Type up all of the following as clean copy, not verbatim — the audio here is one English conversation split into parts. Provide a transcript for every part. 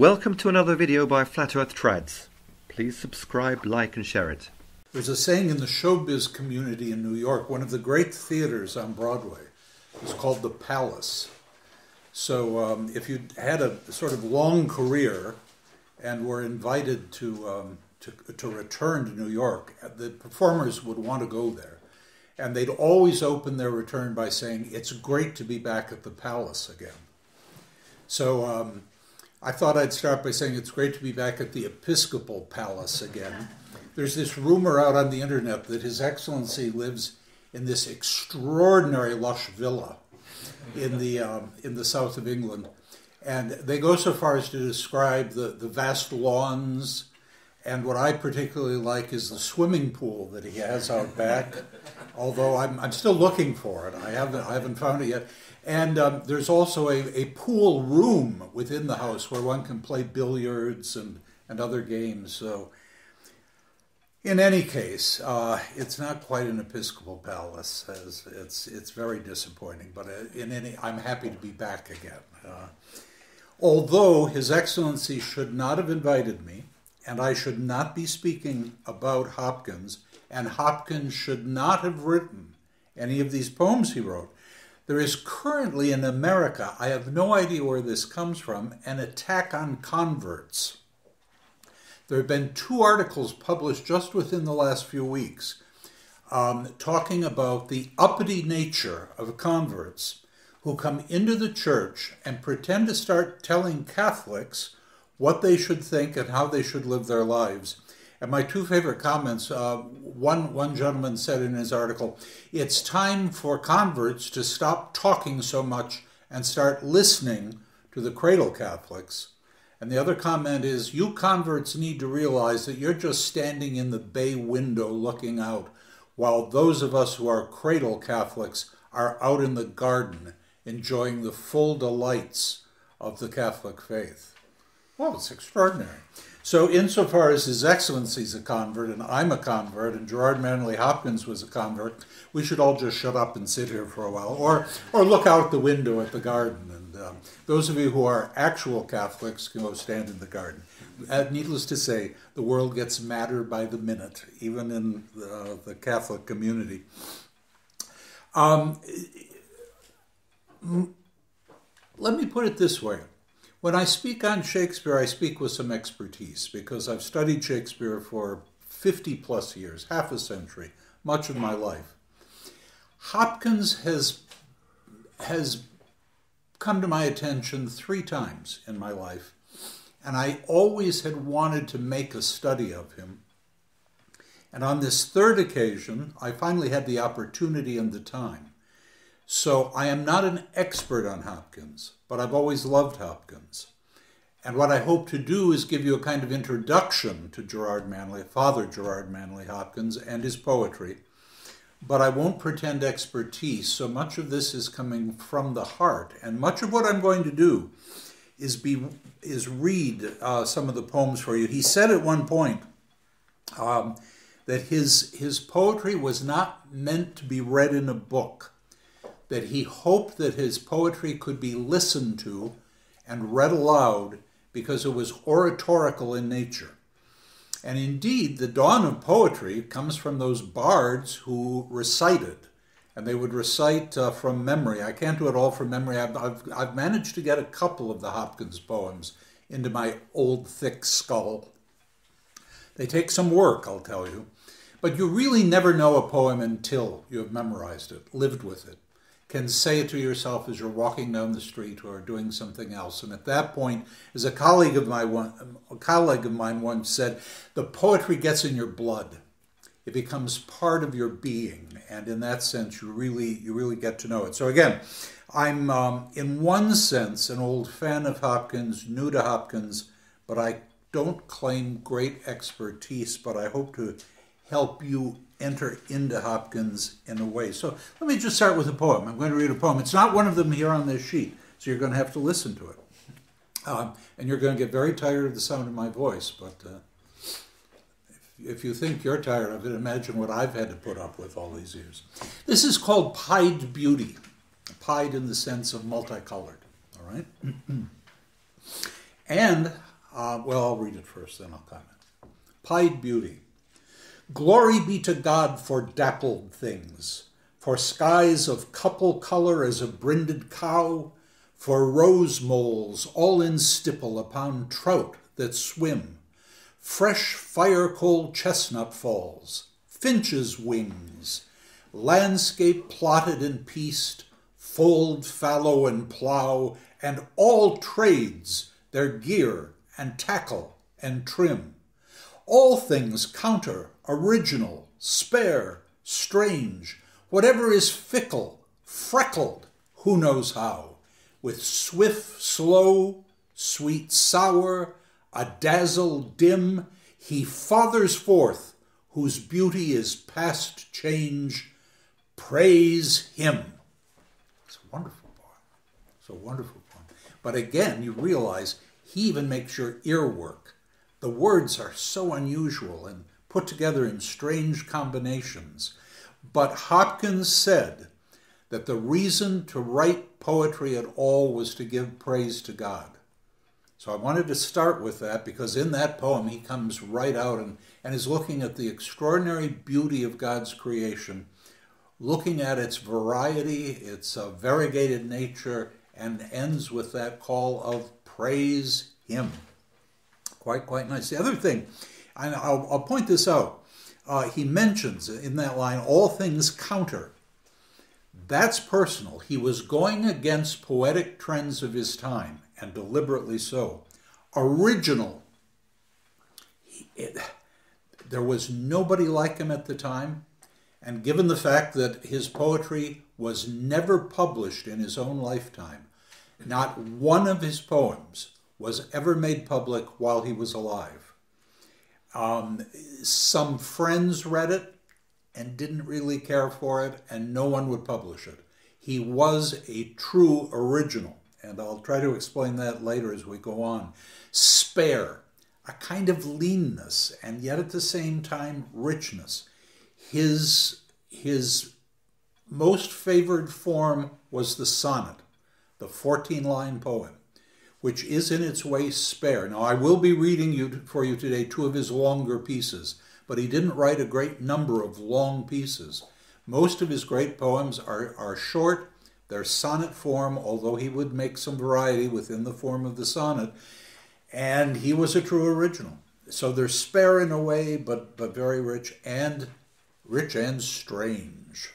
Welcome to another video by Flat Earth Trads. Please subscribe, like and share it. There's a saying in the showbiz community in New York, one of the great theaters on Broadway is called the Palace. So if you had a sort of long career and were invited to return to New York, the performers would want to go there. And they'd always open their return by saying, "It's great to be back at the Palace again." So I thought I'd start by saying it's great to be back at the Episcopal Palace again. There's this rumor out on the internet that His Excellency lives in this extraordinary lush villa in the south of England. And they go so far as to describe the vast lawns, and what I particularly like is the swimming pool that he has out back, although I'm still looking for it. I haven't found it yet. And there's also a pool room within the house where one can play billiards and other games. So in any case, it's not quite an Episcopal palace. It's very disappointing, but I'm happy to be back again. Although His Excellency should not have invited me, and I should not be speaking about Hopkins, and Hopkins should not have written any of these poems he wrote, there is currently in America, I have no idea where this comes from, an attack on converts. There have been 2 articles published just within the last few weeks talking about the uppity nature of converts who come into the church and pretend to start telling Catholics what they should think and how they should live their lives. And my 2 favorite comments, one gentleman said in his article, "It's time for converts to stop talking so much and start listening to the cradle Catholics." And the other comment is, "You converts need to realize that you're just standing in the bay window looking out, while those of us who are cradle Catholics are out in the garden enjoying the full delights of the Catholic faith." Well, it's extraordinary. So insofar as His Excellency's a convert, and I'm a convert, and Gerard Manly Hopkins was a convert, we should all just shut up and sit here for a while, or look out the window at the garden. And those of you who are actual Catholics can go stand in the garden. Needless to say, the world gets madder by the minute, even in the Catholic community. Let me put it this way. When I speak on Shakespeare, I speak with some expertise because I've studied Shakespeare for 50 plus years, half a century, much of my life. Hopkins has come to my attention 3 times in my life, and I always had wanted to make a study of him. And on this 3rd occasion, I finally had the opportunity and the time. So I am not an expert on Hopkins, but I've always loved Hopkins. And what I hope to do is give you a kind of introduction to Father Gerard Manly Hopkins and his poetry. But I won't pretend expertise, so much of this is coming from the heart. And much of what I'm going to do is read some of the poems for you. He said at one point that his poetry was not meant to be read in a book, that he hoped that his poetry could be listened to and read aloud because it was oratorical in nature. And indeed, the dawn of poetry comes from those bards who recited, and they would recite from memory. I can't do it all from memory. I've managed to get a couple of the Hopkins poems into my old thick skull. They take some work, I'll tell you, but you really never know a poem until you have memorized it, lived with it, can say it to yourself as you're walking down the street or doing something else. And at that point, as a colleague of mine once said, the poetry gets in your blood. It becomes part of your being. And in that sense, you really get to know it. So again, I'm in one sense an old fan of Hopkins, new to Hopkins, but I don't claim great expertise, but I hope to help you enter into Hopkins in a way. So let me just start with a poem. I'm going to read a poem. It's not one of them here on this sheet, so you're going to have to listen to it. And you're going to get very tired of the sound of my voice, but if you think you're tired of it, imagine what I've had to put up with all these years. This is called Pied Beauty. Pied in the sense of multicolored, all right? And first, then I'll comment. Pied Beauty. Glory be to God for dappled things, for skies of couple color as a brinded cow, for rose moles all in stipple upon trout that swim, fresh fire-cold chestnut falls, finches' wings, landscape plotted and pieced, fold, fallow, and plough, and all trades, their gear and tackle and trim. All things counter, original, spare, strange, whatever is fickle, freckled, who knows how, with swift, slow, sweet, sour, a dazzle dim, he fathers forth, whose beauty is past change. Praise him. It's a wonderful poem. It's a wonderful poem. But again, you realize he even makes your ear work. The words are so unusual and put together in strange combinations. But Hopkins said that the reason to write poetry at all was to give praise to God. So I wanted to start with that because in that poem he comes right out and is looking at the extraordinary beauty of God's creation, looking at its variety, its variegated nature, and ends with that call of praise him. Quite nice. The other thing, and I'll point this out, he mentions in that line, all things counter. That's personal. He was going against poetic trends of his time, and deliberately so. Original. There was nobody like him at the time, and given the fact that his poetry was never published in his own lifetime, not one of his poems was ever made public while he was alive. Some friends read it and didn't really care for it, and no one would publish it. He was a true original, and I'll try to explain that later as we go on. Spare, a kind of leanness, and yet at the same time richness. His most favored form was the sonnet, the 14-line poem, which is in its way spare. Now, I will be reading for you today two of his longer pieces, but he didn't write a great number of long pieces. Most of his great poems are short. They're sonnet form, although he would make some variety within the form of the sonnet. And he was a true original. So they're spare in a way, but very rich and strange.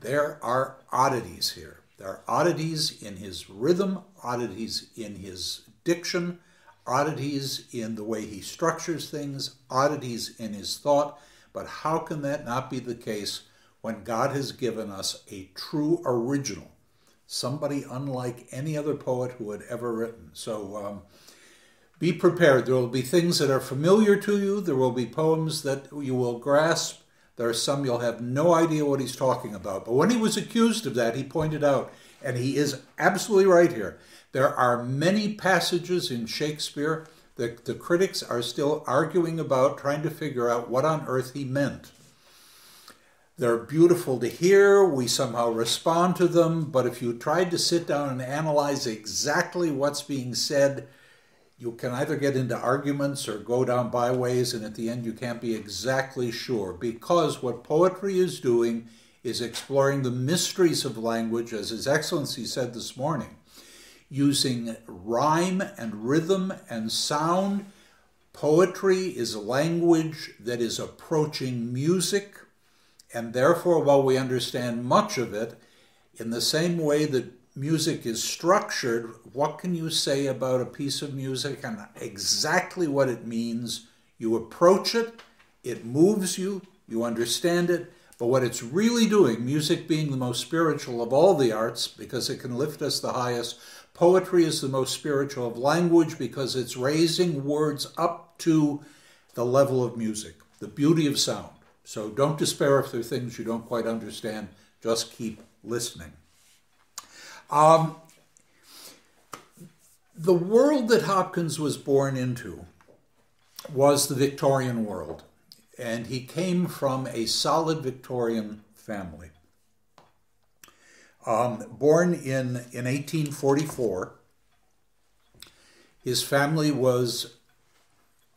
There are oddities here. There are oddities in his rhythm, oddities in his diction, oddities in the way he structures things, oddities in his thought. But how can that not be the case when God has given us a true original, somebody unlike any other poet who had ever written? So be prepared. There will be things that are familiar to you. There will be poems that you will grasp. There are some you'll have no idea what he's talking about. But when he was accused of that, he pointed out, and he is absolutely right here, there are many passages in Shakespeare that the critics are still arguing about, trying to figure out what on earth he meant. They're beautiful to hear. We somehow respond to them. But if you tried to sit down and analyze exactly what's being said, you can either get into arguments or go down byways, and at the end you can't be exactly sure, because what poetry is doing is exploring the mysteries of language, as His Excellency said this morning, using rhyme and rhythm and sound. Poetry is a language that is approaching music, and therefore, while we understand much of it, in the same way that music is structured, what can you say about a piece of music and exactly what it means? You approach it, it moves you, you understand it, but what it's really doing, music being the most spiritual of all the arts because it can lift us the highest, poetry is the most spiritual of language because it's raising words up to the level of music, the beauty of sound. So don't despair if there are things you don't quite understand, just keep listening. The world that Hopkins was born into was the Victorian world, and he came from a solid Victorian family. Born in 1844, his family was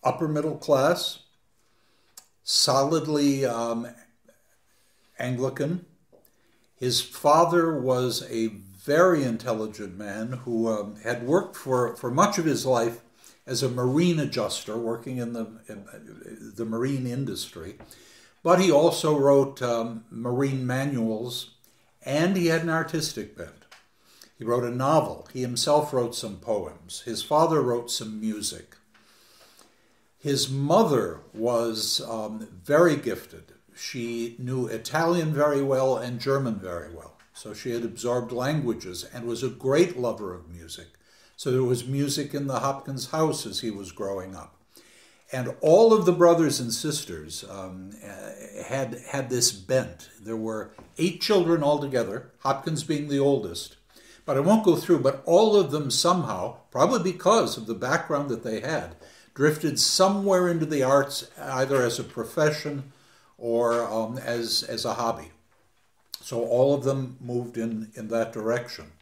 upper middle class, solidly Anglican. His father was a very intelligent man who had worked for much of his life as a marine adjuster, working in the marine industry. But he also wrote marine manuals, and he had an artistic bent. He wrote a novel. He himself wrote some poems. His father wrote some music. His mother was very gifted. She knew Italian very well and German very well. So she had absorbed languages and was a great lover of music. So there was music in the Hopkins house as he was growing up. And all of the brothers and sisters had this bent. There were 8 children altogether, Hopkins being the oldest. But I won't go through, but all of them somehow, probably because of the background that they had, drifted somewhere into the arts, either as a profession or as a hobby. So all of them moved in that direction.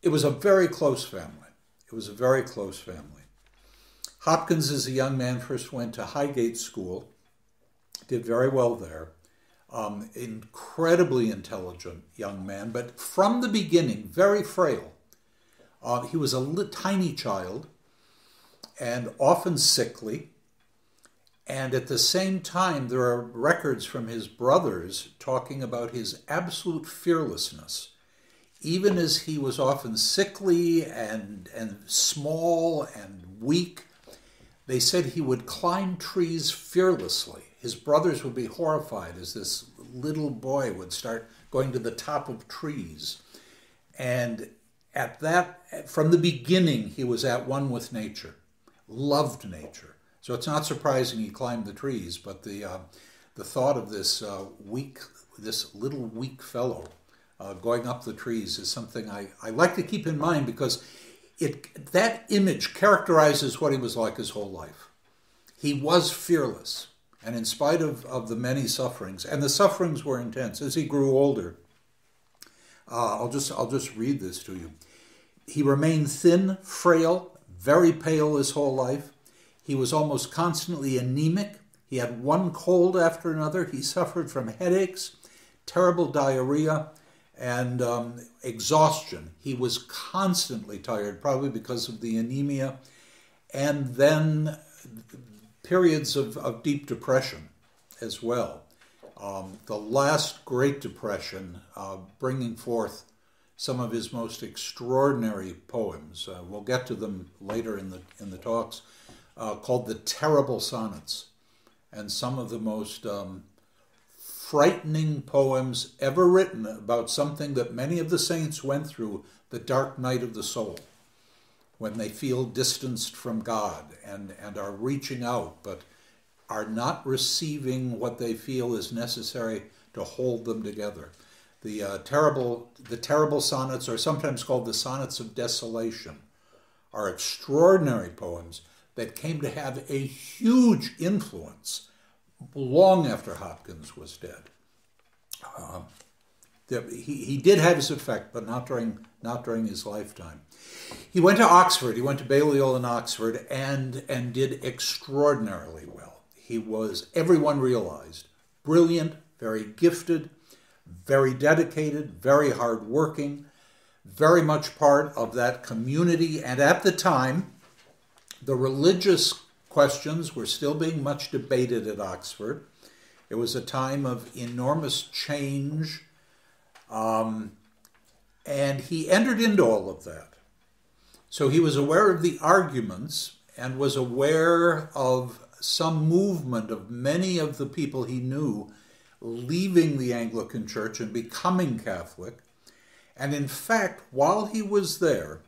It was a very close family. It was a very close family. Hopkins, as a young man, first went to Highgate School, did very well there. Incredibly intelligent young man, but from the beginning, very frail. He was a tiny child and often sickly. And at the same time, there are records from his brothers talking about his absolute fearlessness. Even as he was often sickly and small and weak, they said he would climb trees fearlessly. His brothers would be horrified as this little boy would start going to the top of trees. And from the beginning, he was at one with nature, loved nature. So it's not surprising he climbed the trees, but the thought of this little weak fellow going up the trees is something I like to keep in mind, because that image characterizes what he was like his whole life. He was fearless, and in spite of the many sufferings, and the sufferings were intense as he grew older. I'll just read this to you. He remained thin, frail, very pale his whole life. He was almost constantly anemic. He had one cold after another. He suffered from headaches, terrible diarrhea, and exhaustion. He was constantly tired, probably because of the anemia, and then periods of deep depression as well. The last Great Depression bringing forth some of his most extraordinary poems. We'll get to them later in the talks. Called the Terrible Sonnets, and some of the most frightening poems ever written about something that many of the saints went through, the dark night of the soul, when they feel distanced from God and are reaching out, but are not receiving what they feel is necessary to hold them together. The Terrible Sonnets, or sometimes called the Sonnets of Desolation, are extraordinary poems that came to have a huge influence long after Hopkins was dead. He did have his effect, but not during his lifetime. He went to Oxford. He went to Balliol in Oxford and did extraordinarily well. He was, everyone realized, brilliant, very gifted, very dedicated, very hardworking, very much part of that community. And at the time, the religious questions were still being much debated at Oxford. It was a time of enormous change, and he entered into all of that. So he was aware of the arguments and was aware of some movement of many of the people he knew leaving the Anglican Church and becoming Catholic. And in fact, while he was there,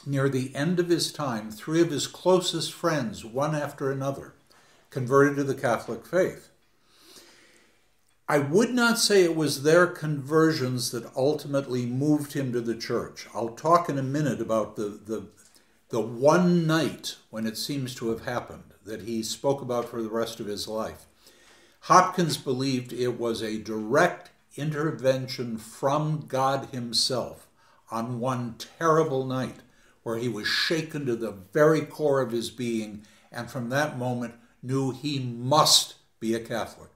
near the end of his time, 3 of his closest friends, one after another, converted to the Catholic faith. I would not say it was their conversions that ultimately moved him to the church. I'll talk in a minute about the one night when it seems to have happened that he spoke about for the rest of his life. Hopkins believed it was a direct intervention from God himself on one terrible night where he was shaken to the very core of his being, and from that moment knew he must be a Catholic.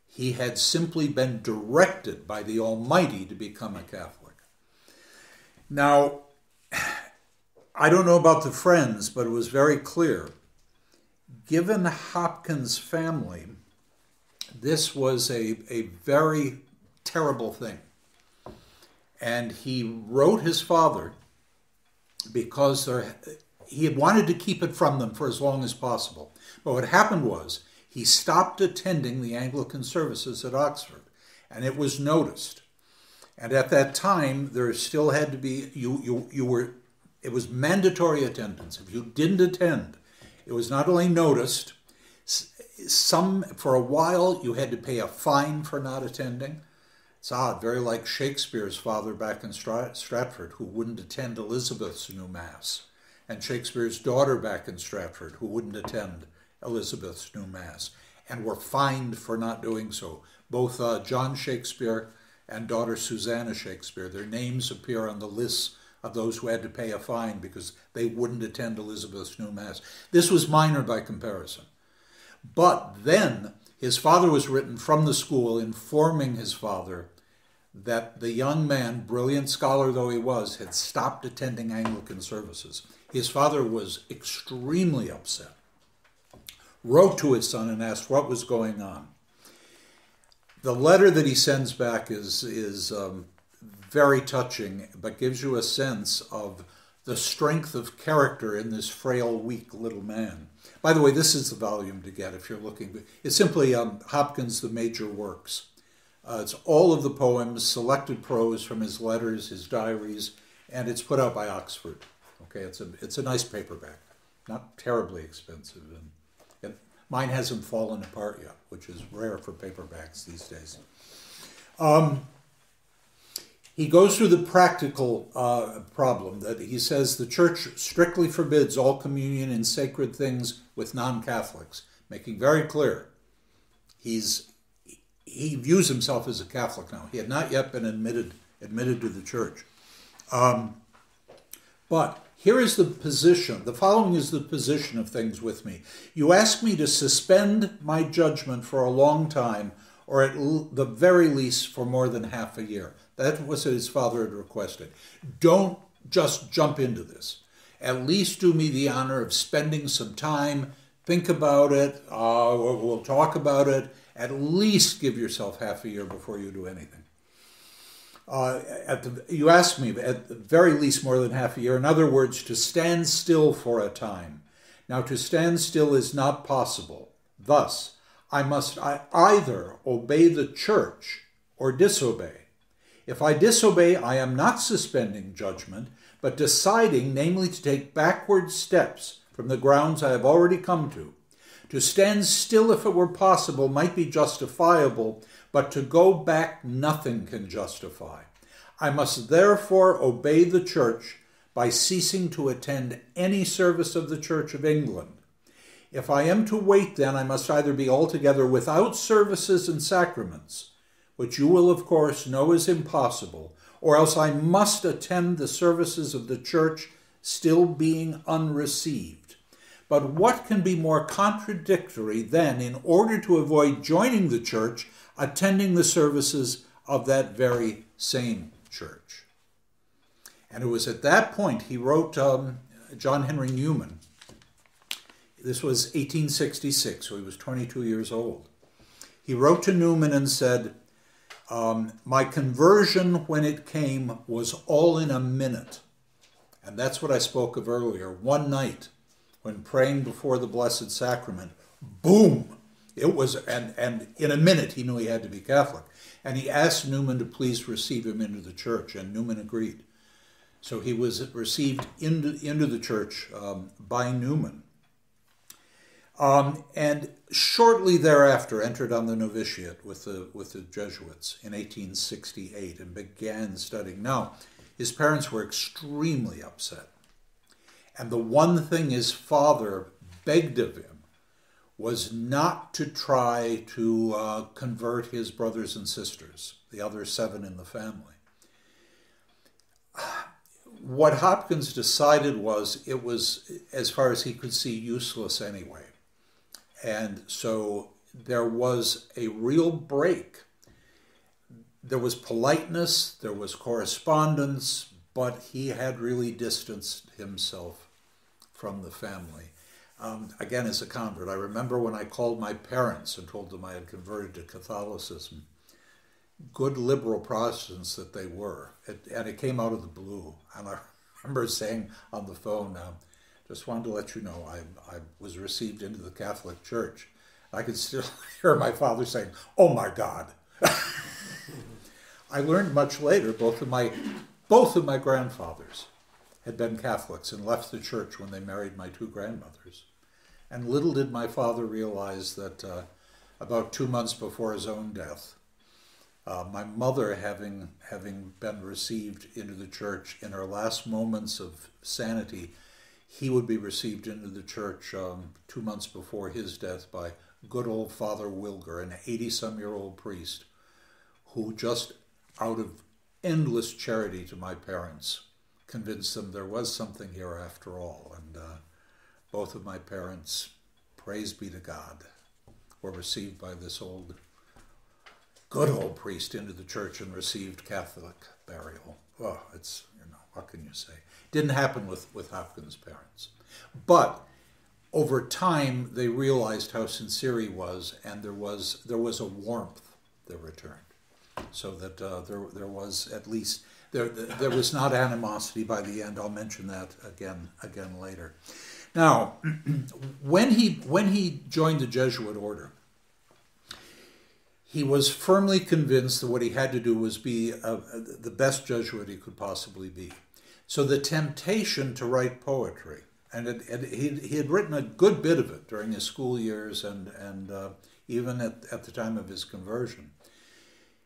He had simply been directed by the Almighty to become a Catholic. Now, I don't know about the friends, but it was very clear. Given Hopkins' family, this was a very terrible thing. And he wrote his father because he had wanted to keep it from them for as long as possible. But what happened was he stopped attending the Anglican services at Oxford, and it was noticed. And at that time, there still had to be, it was mandatory attendance. If you didn't attend, it was not only noticed, for a while you had to pay a fine for not attending. It's odd, very like Shakespeare's father back in Stratford, who wouldn't attend Elizabeth's new Mass, and Shakespeare's daughter back in Stratford, who wouldn't attend Elizabeth's new Mass, and were fined for not doing so. Both John Shakespeare and daughter Susanna Shakespeare, their names appear on the lists of those who had to pay a fine because they wouldn't attend Elizabeth's new Mass. This was minor by comparison. But then his father was written from the school informing his father that the young man, brilliant scholar though he was, had stopped attending Anglican services. His father was extremely upset, wrote to his son and asked what was going on. The letter that he sends back is very touching, but gives you a sense of the strength of character in this frail, weak little man. By the way, this is the volume to get if you're looking. It's simply Hopkins' The Major Works. It's all of the poems, selected prose from his letters, his diaries, and it's put out by Oxford. Okay, it's a nice paperback, not terribly expensive, and mine hasn't fallen apart yet, which is rare for paperbacks these days. He goes through the practical problem that he says the church strictly forbids all communion and sacred things with non-Catholics, making very clear he views himself as a Catholic now. He had not yet been admitted to the church. But here is the position. The following is the position of things with me. You ask me to suspend my judgment for a long time, or at the very least for more than half a year. That was what his father had requested. Don't just jump into this. At least do me the honor of spending some time, think about it, we'll talk about it. At least give yourself half a year before you do anything. You asked me, at the very least more than half a year. In other words, to stand still for a time. Now, to stand still is not possible. Thus, I must either obey the church or disobey. If I disobey, I am not suspending judgment, but deciding, namely, to take backward steps from the grounds I have already come to. To stand still, if it were possible, might be justifiable, but to go back nothing can justify. I must therefore obey the church by ceasing to attend any service of the Church of England. If I am to wait, then, I must either be altogether without services and sacraments, which you will, of course, know is impossible, or else I must attend the services of the church still being unreceived. But what can be more contradictory than, in order to avoid joining the church, attending the services of that very same church? And it was at that point he wrote John Henry Newman. This was 1866, so he was 22 years old. He wrote to Newman and said, my conversion when it came was all in a minute. And that's what I spoke of earlier. One night, when praying before the Blessed Sacrament, boom! It was, and in a minute he knew he had to be Catholic. And he asked Newman to please receive him into the church, and Newman agreed. So he was received into the church by Newman. And shortly thereafter entered on the novitiate with the Jesuits in 1868 and began studying. Now, his parents were extremely upset. And the one thing his father begged of him was not to try to convert his brothers and sisters, the other 7 in the family. what Hopkins decided was it was, as far as he could see, useless anyway. And so there was a real break. There was politeness, there was correspondence, but he had really distanced himself from the family. Again, as a convert, I remember when I called my parents and told them I had converted to Catholicism, good liberal Protestants that they were, and it came out of the blue. And I remember saying on the phone, just wanted to let you know I was received into the Catholic Church. I could still hear my father saying, "Oh my God." I learned much later both of my grandfathers had been Catholics and left the church when they married my two grandmothers. And little did my father realize that about 2 months before his own death, my mother, having been received into the church in her last moments of sanity, he would be received into the church 2 months before his death by good old Father Wilger, an 80-some-year-old priest, who just out of endless charity to my parents convinced them there was something here after all. And both of my parents, praise be to God, were received by this good old priest into the church and received Catholic burial. Oh, it's, what can you say? Didn't happen with Hopkins' parents. But over time, they realized how sincere he was, and there was a warmth that returned. So that there was at least, there was not animosity by the end. I'll mention that again later. Now, when he joined the Jesuit order, he was firmly convinced that what he had to do was be the best Jesuit he could possibly be. So the temptation to write poetry, and he had written a good bit of it during his school years and even at the time of his conversion.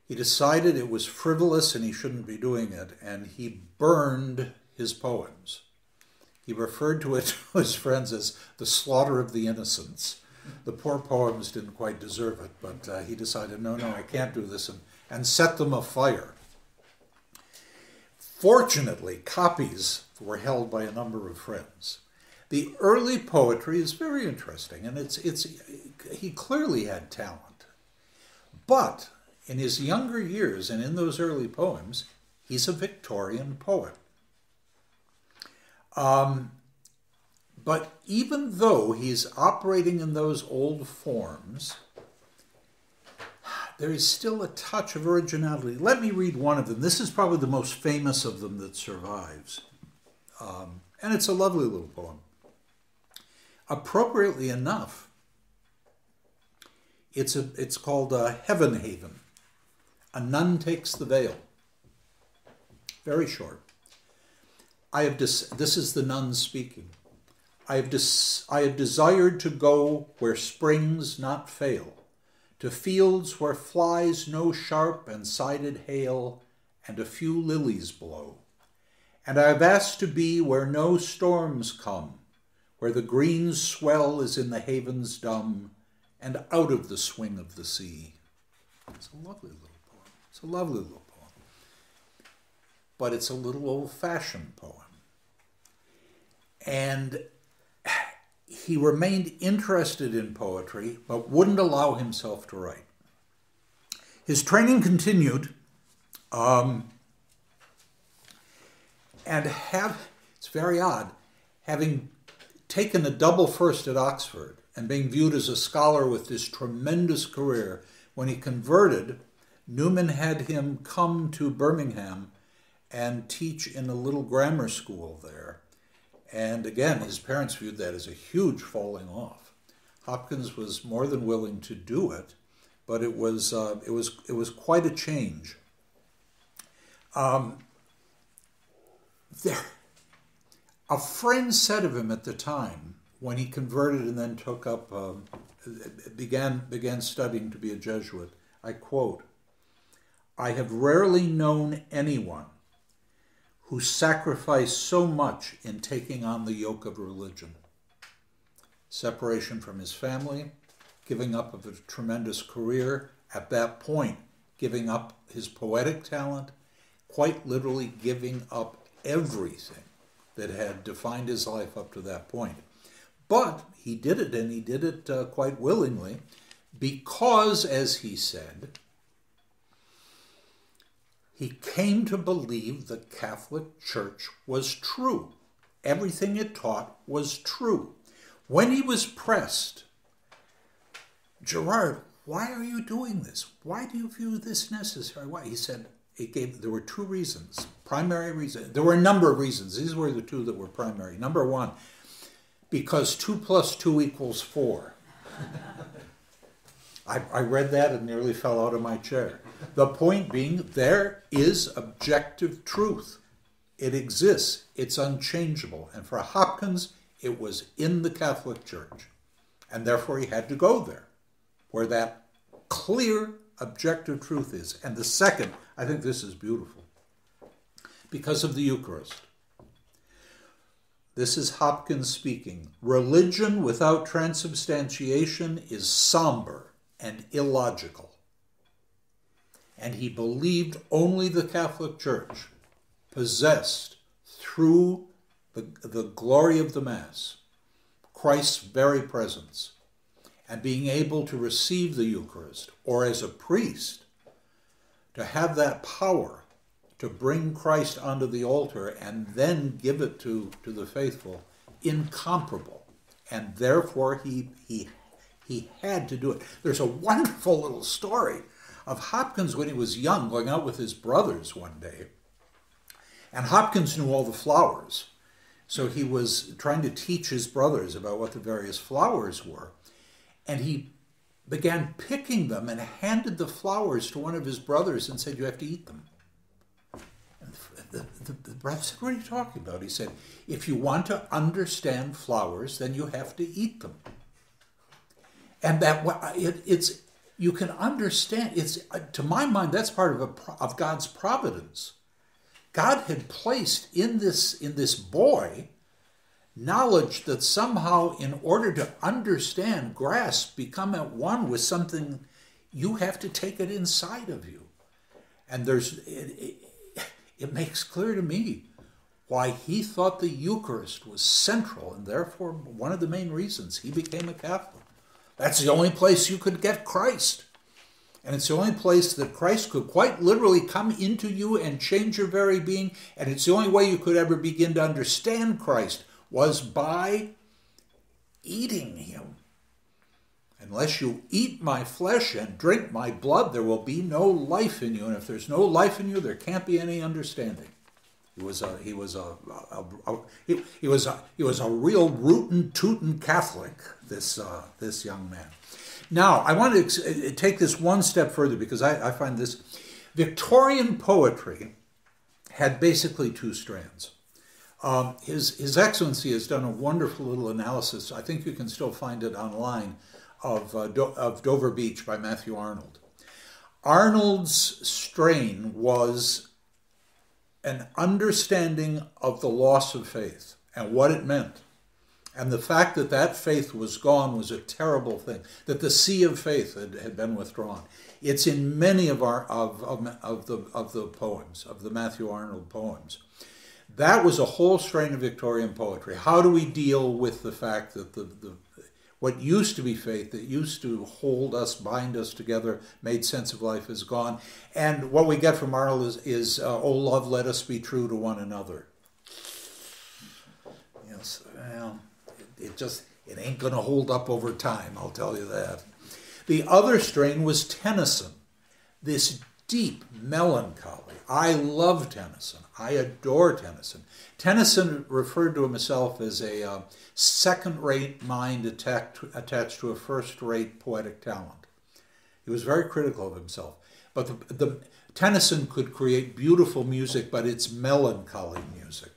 He decided it was frivolous and he shouldn't be doing it, and he burned his poems. He referred to it to his friends as the slaughter of the innocents. The poor poems didn't quite deserve it, but he decided, no, I can't do this, and set them afire. Fortunately, copies were held by a number of friends. The early poetry is very interesting, and he clearly had talent. But in his younger years and in those early poems, he's a Victorian poet. But even though he's operating in those old forms, there is still a touch of originality. Let me read one of them. This is probably the most famous of them that survives. And it's a lovely little poem. Appropriately enough, it's called Heaven Haven. A Nun Takes the Veil. Very short. This is the nun speaking. I have desired to go where springs not fail, to fields where flies no sharp and sided hail, and a few lilies blow. And I have asked to be where no storms come, where the green swell is in the havens dumb, and out of the swing of the sea. It's a lovely little poem. It's a lovely little poem. But it's a little old-fashioned poem. And he remained interested in poetry, but wouldn't allow himself to write. His training continued, and it's very odd, having taken a double first at Oxford and being viewed as a scholar with this tremendous career, when he converted, Newman had him come to Birmingham and teach in a little grammar school there. And again, his parents viewed that as a huge falling off. Hopkins was more than willing to do it, but it was quite a change. A friend said of him at the time, when he converted and then took up, began studying to be a Jesuit, I quote, "I have rarely known anyone who sacrificed so much in taking on the yoke of religion. Separation from his family, giving up of a tremendous career, at that point, giving up his poetic talent, quite literally giving up everything that had defined his life up to that point. But he did it, and he did it quite willingly, because, as he said, he came to believe the Catholic Church was true. Everything it taught was true. When he was pressed, Gerard, why are you doing this? Why do you view this necessary? Why? He said, there were two reasons, primary reasons. There were a number of reasons. These were the two that were primary. Number one, because 2 + 2 = 4. I read that and nearly fell out of my chair. The point being, there is objective truth. It exists. It's unchangeable. And for Hopkins, it was in the Catholic Church. And therefore he had to go there, where that clear, objective truth is. And the second, I think this is beautiful, because of the Eucharist. This is Hopkins speaking. Religion without transubstantiation is somber and illogical. And he believed only the Catholic Church possessed, through the glory of the Mass, Christ's very presence, and being able to receive the Eucharist, or as a priest, to have that power to bring Christ onto the altar and then give it to the faithful, incomparable. And therefore he had to do it. There's a wonderful little story of Hopkins when he was young, going out with his brothers one day. And Hopkins knew all the flowers. So he was trying to teach his brothers about what the various flowers were. And he began picking them and handed the flowers to one of his brothers and said, "You have to eat them." And the brother said, "What are you talking about?" He said, "If you want to understand flowers, then you have to eat them." And you can understand, to my mind, that's part of God's providence. God had placed in this boy knowledge that somehow, in order to understand, grasp, become at one with something, you have to take it inside of you. And it makes clear to me why he thought the Eucharist was central, and therefore one of the main reasons he became a Catholic. That's the only place you could get Christ. And it's the only place that Christ could quite literally come into you and change your very being. And it's the only way you could ever begin to understand Christ was by eating him. Unless you eat my flesh and drink my blood, there will be no life in you. And if there's no life in you, there can't be any understanding. He was a real rootin' tootin' Catholic, this young man. Now, I want to take this one step further, because I find this Victorian poetry had basically two strands. His Excellency has done a wonderful little analysis. I think you can still find it online, of Dover Beach by Matthew Arnold. Arnold's strain was an understanding of the loss of faith and what it meant. And the fact that that faith was gone was a terrible thing, that the sea of faith had been withdrawn. It's in many of the poems, of the Matthew Arnold poems. That was a whole strain of Victorian poetry. How do we deal with the fact that what used to be faith, that used to hold us, bind us together, made sense of life, is gone? And what we get from Arnold is "Oh, love, let us be true to one another." Yes, well, it ain't going to hold up over time, I'll tell you that. The other strain was Tennyson, this deep melancholy. I love Tennyson. I adore Tennyson. Tennyson referred to himself as a second-rate mind attached to a first-rate poetic talent. He was very critical of himself. But Tennyson could create beautiful music, but it's melancholy music.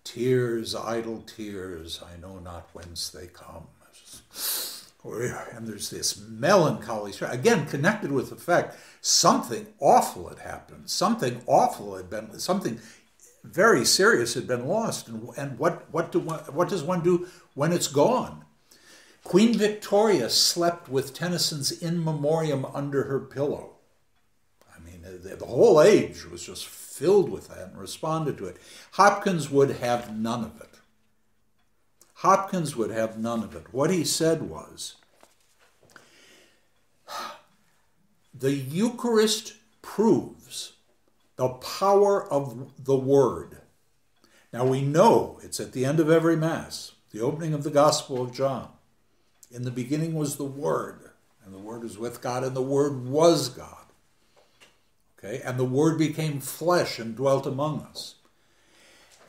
Tears, idle tears, I know not whence they come. And there's this melancholy, again, connected with the fact something awful had happened. Something very serious had been lost. And what does one do when it's gone? Queen Victoria slept with Tennyson's In Memoriam under her pillow. I mean, the whole age was just filled with that and responded to it. Hopkins would have none of it. Hopkins would have none of it. What he said was, the Eucharist proves the power of the Word. Now we know it's at the end of every Mass, the opening of the Gospel of John. In the beginning was the Word, and the Word was with God, and the Word was God. Okay, and the Word became flesh and dwelt among us.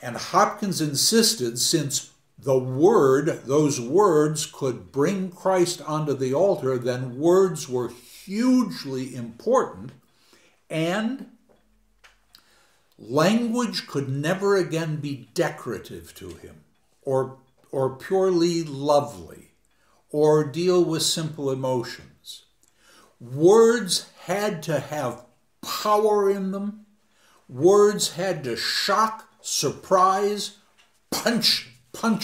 And Hopkins insisted, since the Word, those words could bring Christ onto the altar, then words were hugely important, and language could never again be decorative to him, or purely lovely, or deal with simple emotions. Words had to have power in them. Words had to shock, surprise, punch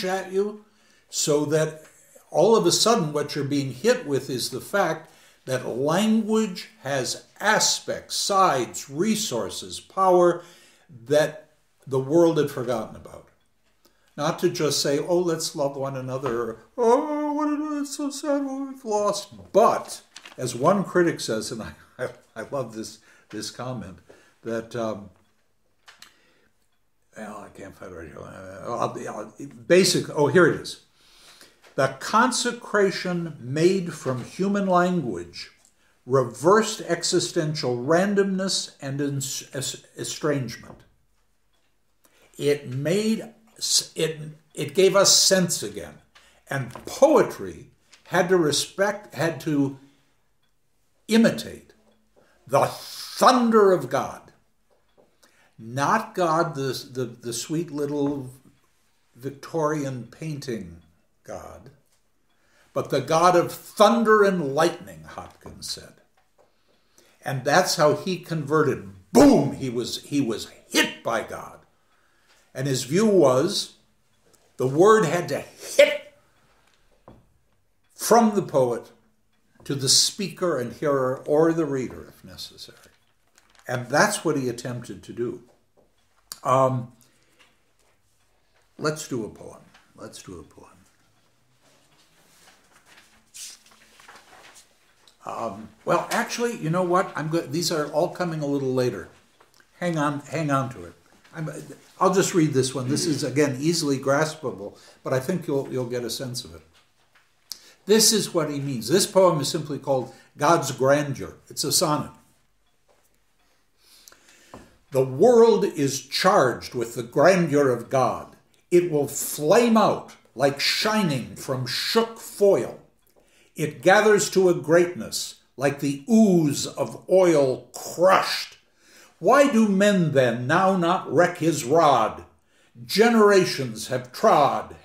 at you, so that all of a sudden what you're being hit with is the fact that language has aspects, sides, resources, power that the world had forgotten about. Not to just say, oh, let's love one another, or, oh, it's so sad what we've lost. But, as one critic says, and I love this comment, that, well, I can't find it right here. Here it is. The consecration made from human language reversed existential randomness and estrangement. It gave us sense again. And poetry had to imitate the thunder of God. Not God, the sweet little Victorian painting God, but the God of thunder and lightning, Hopkins said. And that's how he converted. Boom! He was hit by God. And his view was the word had to hit from the poet to the speaker and hearer, or the reader if necessary. And that's what he attempted to do. Let's do a poem. Well, actually, you know what? These are all coming a little later. Hang on to it. I'll just read this one. This is, again, easily graspable, but I think you'll get a sense of it. This is what he means. This poem is simply called God's Grandeur. It's a sonnet. The world is charged with the grandeur of God. It will flame out like shining from shook foil. It gathers to a greatness like the ooze of oil crushed. Why do men then now not wreck his rod? Generations have trod,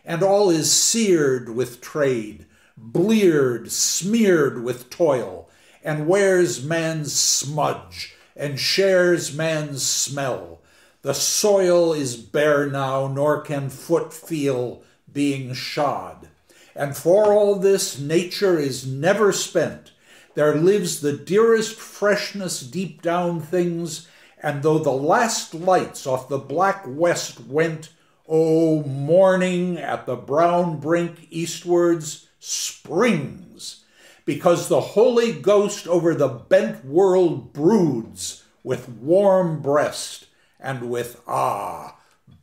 and all is seared with trade, bleared, smeared with toil, and wears man's smudge, and shares man's smell. The soil is bare now, nor can foot feel being shod. And for all this, nature is never spent. There lives the dearest freshness deep down things, and though the last lights off the black west went, oh, morning at the brown brink eastwards springs, because the Holy Ghost over the bent world broods with warm breast and with,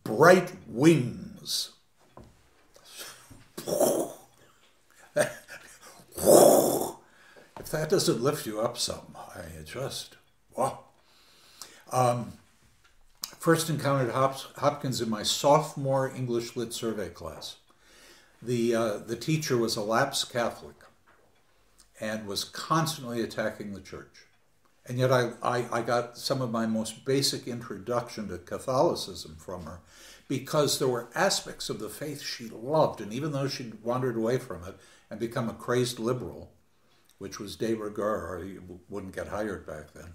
bright wings. If that doesn't lift you up some, wow. First encountered Hopkins in my sophomore English Lit Survey class. The teacher was a lapsed Catholic and was constantly attacking the church. And yet I got some of my most basic introduction to Catholicism from her, because there were aspects of the faith she loved, and even though she'd wandered away from it and become a crazed liberal, which was de rigueur, or you wouldn't get hired back then,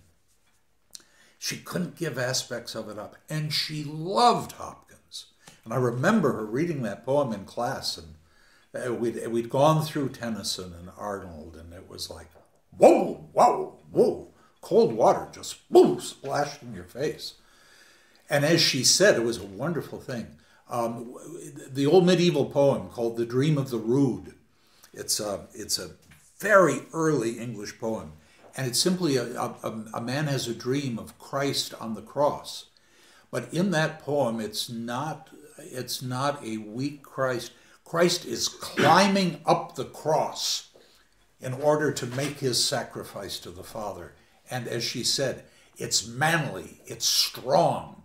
she couldn't give aspects of it up, and she loved Hopkins. And I remember her reading that poem in class, and we'd gone through Tennyson and Arnold, and it was like, whoa, whoa, whoa, cold water just boom, splashed in your face. And as she said, it was a wonderful thing. The old medieval poem called The Dream of the Rood. It's a very early English poem. And it's simply a man has a dream of Christ on the cross. But in that poem, it's not a weak Christ. Christ is climbing up the cross in order to make his sacrifice to the Father. And as she said, it's manly, it's strong,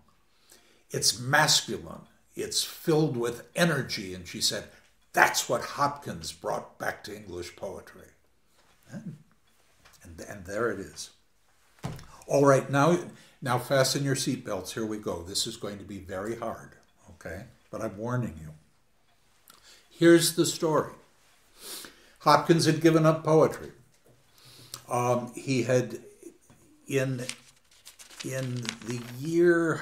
it's masculine, it's filled with energy. And she said, that's what Hopkins brought back to English poetry. And there it is. All right, now fasten your seatbelts. Here we go. This is going to be very hard, okay? But I'm warning you. Here's the story. Hopkins had given up poetry. He had, in the year,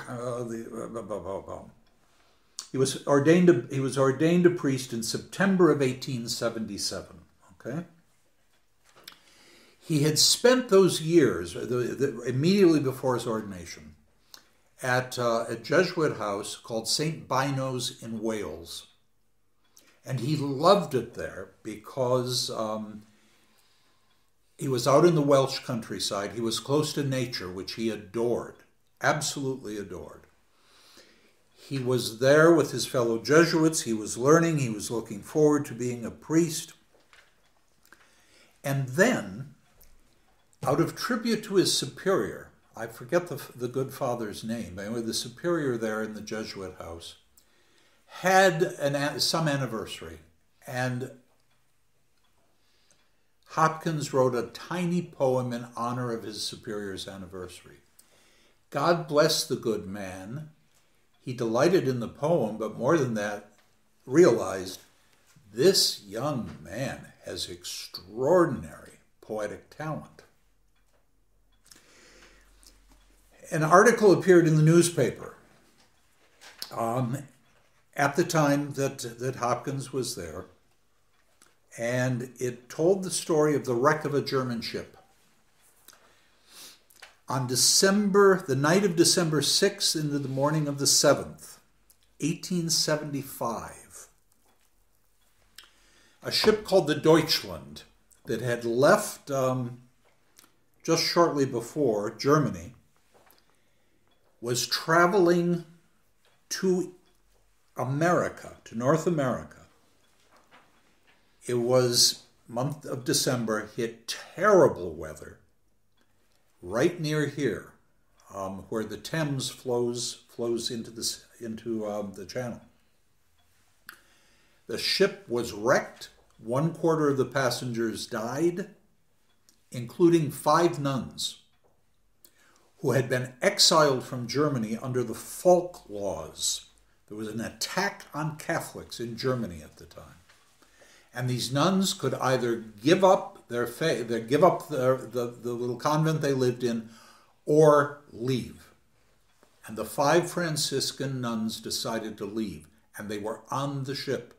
he was ordained a priest in September of 1877. Okay. He had spent those years immediately before his ordination at a Jesuit house called St. Bino's in Wales. And he loved it there because he was out in the Welsh countryside. He was close to nature, which he adored, absolutely adored. He was there with his fellow Jesuits. He was learning. He was looking forward to being a priest. And then, out of tribute to his superior, I forget the good father's name, but anyway, the superior there in the Jesuit house, had some anniversary, and Hopkins wrote a tiny poem in honor of his superior's anniversary. God bless the good man. He delighted in the poem, but more than that, realized this young man has extraordinary poetic talent. An article appeared in the newspaper at the time that Hopkins was there, and it told the story of the wreck of a German ship. On the night of December 6th into the morning of the 7th, 1875, a ship called the Deutschland that had left just shortly before Germany was traveling to America, to North America. It was month of December, hit terrible weather right near here, where the Thames flows into the channel. The ship was wrecked. 1/4 of the passengers died, including 5 nuns who had been exiled from Germany under the Falk laws. There was an attack on Catholics in Germany at the time. And these nuns could either give up the little convent they lived in, or leave. And the 5 Franciscan nuns decided to leave, and they were on the ship.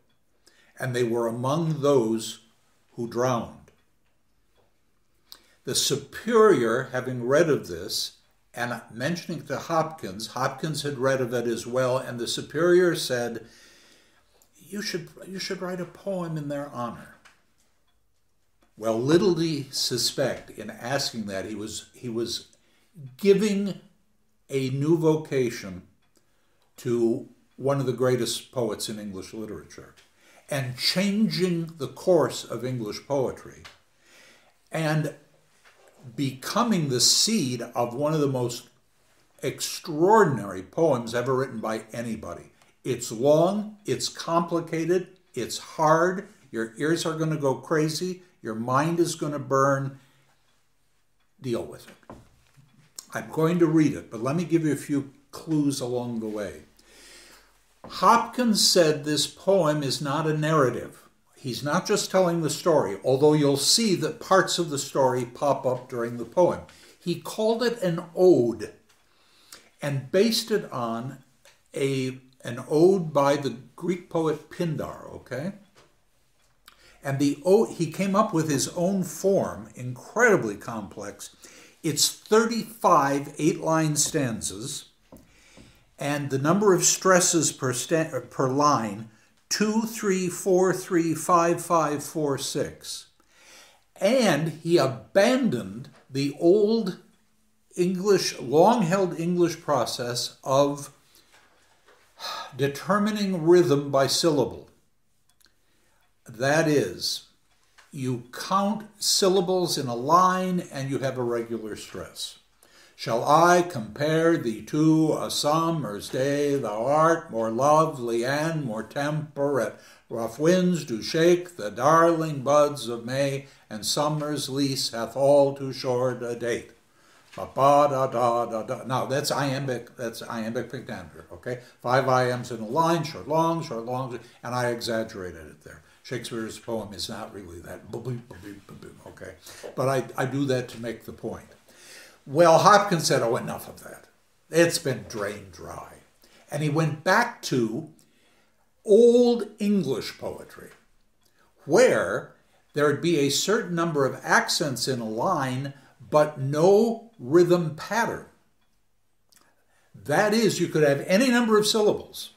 And they were among those who drowned. The superior, having read of this, and mentioning it to Hopkins had read of it as well, and the superior said, you should write a poem in their honor. Well, little did he suspect in asking that he was giving a new vocation to one of the greatest poets in English literature, and changing the course of English poetry, and becoming the seed of one of the most extraordinary poems ever written by anybody. It's long, it's complicated, it's hard, your ears are going to go crazy, your mind is going to burn. Deal with it. I'm going to read it, but let me give you a few clues along the way. Hopkins said this poem is not a narrative. He's not just telling the story, although you'll see that parts of the story pop up during the poem. He called it an ode and based it on an ode by the Greek poet Pindar, okay? And the ode, he came up with his own form, incredibly complex. It's 35 8-line stanzas, and the number of stresses per line, 2, 3, 4, 3, 5, 5, 4, 6. And he abandoned the old English, long-held English process of determining rhythm by syllable. That is, you count syllables in a line and you have a regular stress. Shall I compare thee to a summer's day? Thou art more lovely and more temperate. Rough winds do shake the darling buds of May, and summer's lease hath all too short a date. Ba-ba-da-da-da-da. Now, that's iambic pentameter, okay? 5 iambs in a line, short, long, and I exaggerated it there. Shakespeare's poem is not really that, okay? But I do that to make the point. Well, Hopkins said, oh, enough of that. It's been drained dry. And he went back to Old English poetry, where there would be a certain number of accents in a line, but no rhythm pattern. That is, you could have any number of syllables,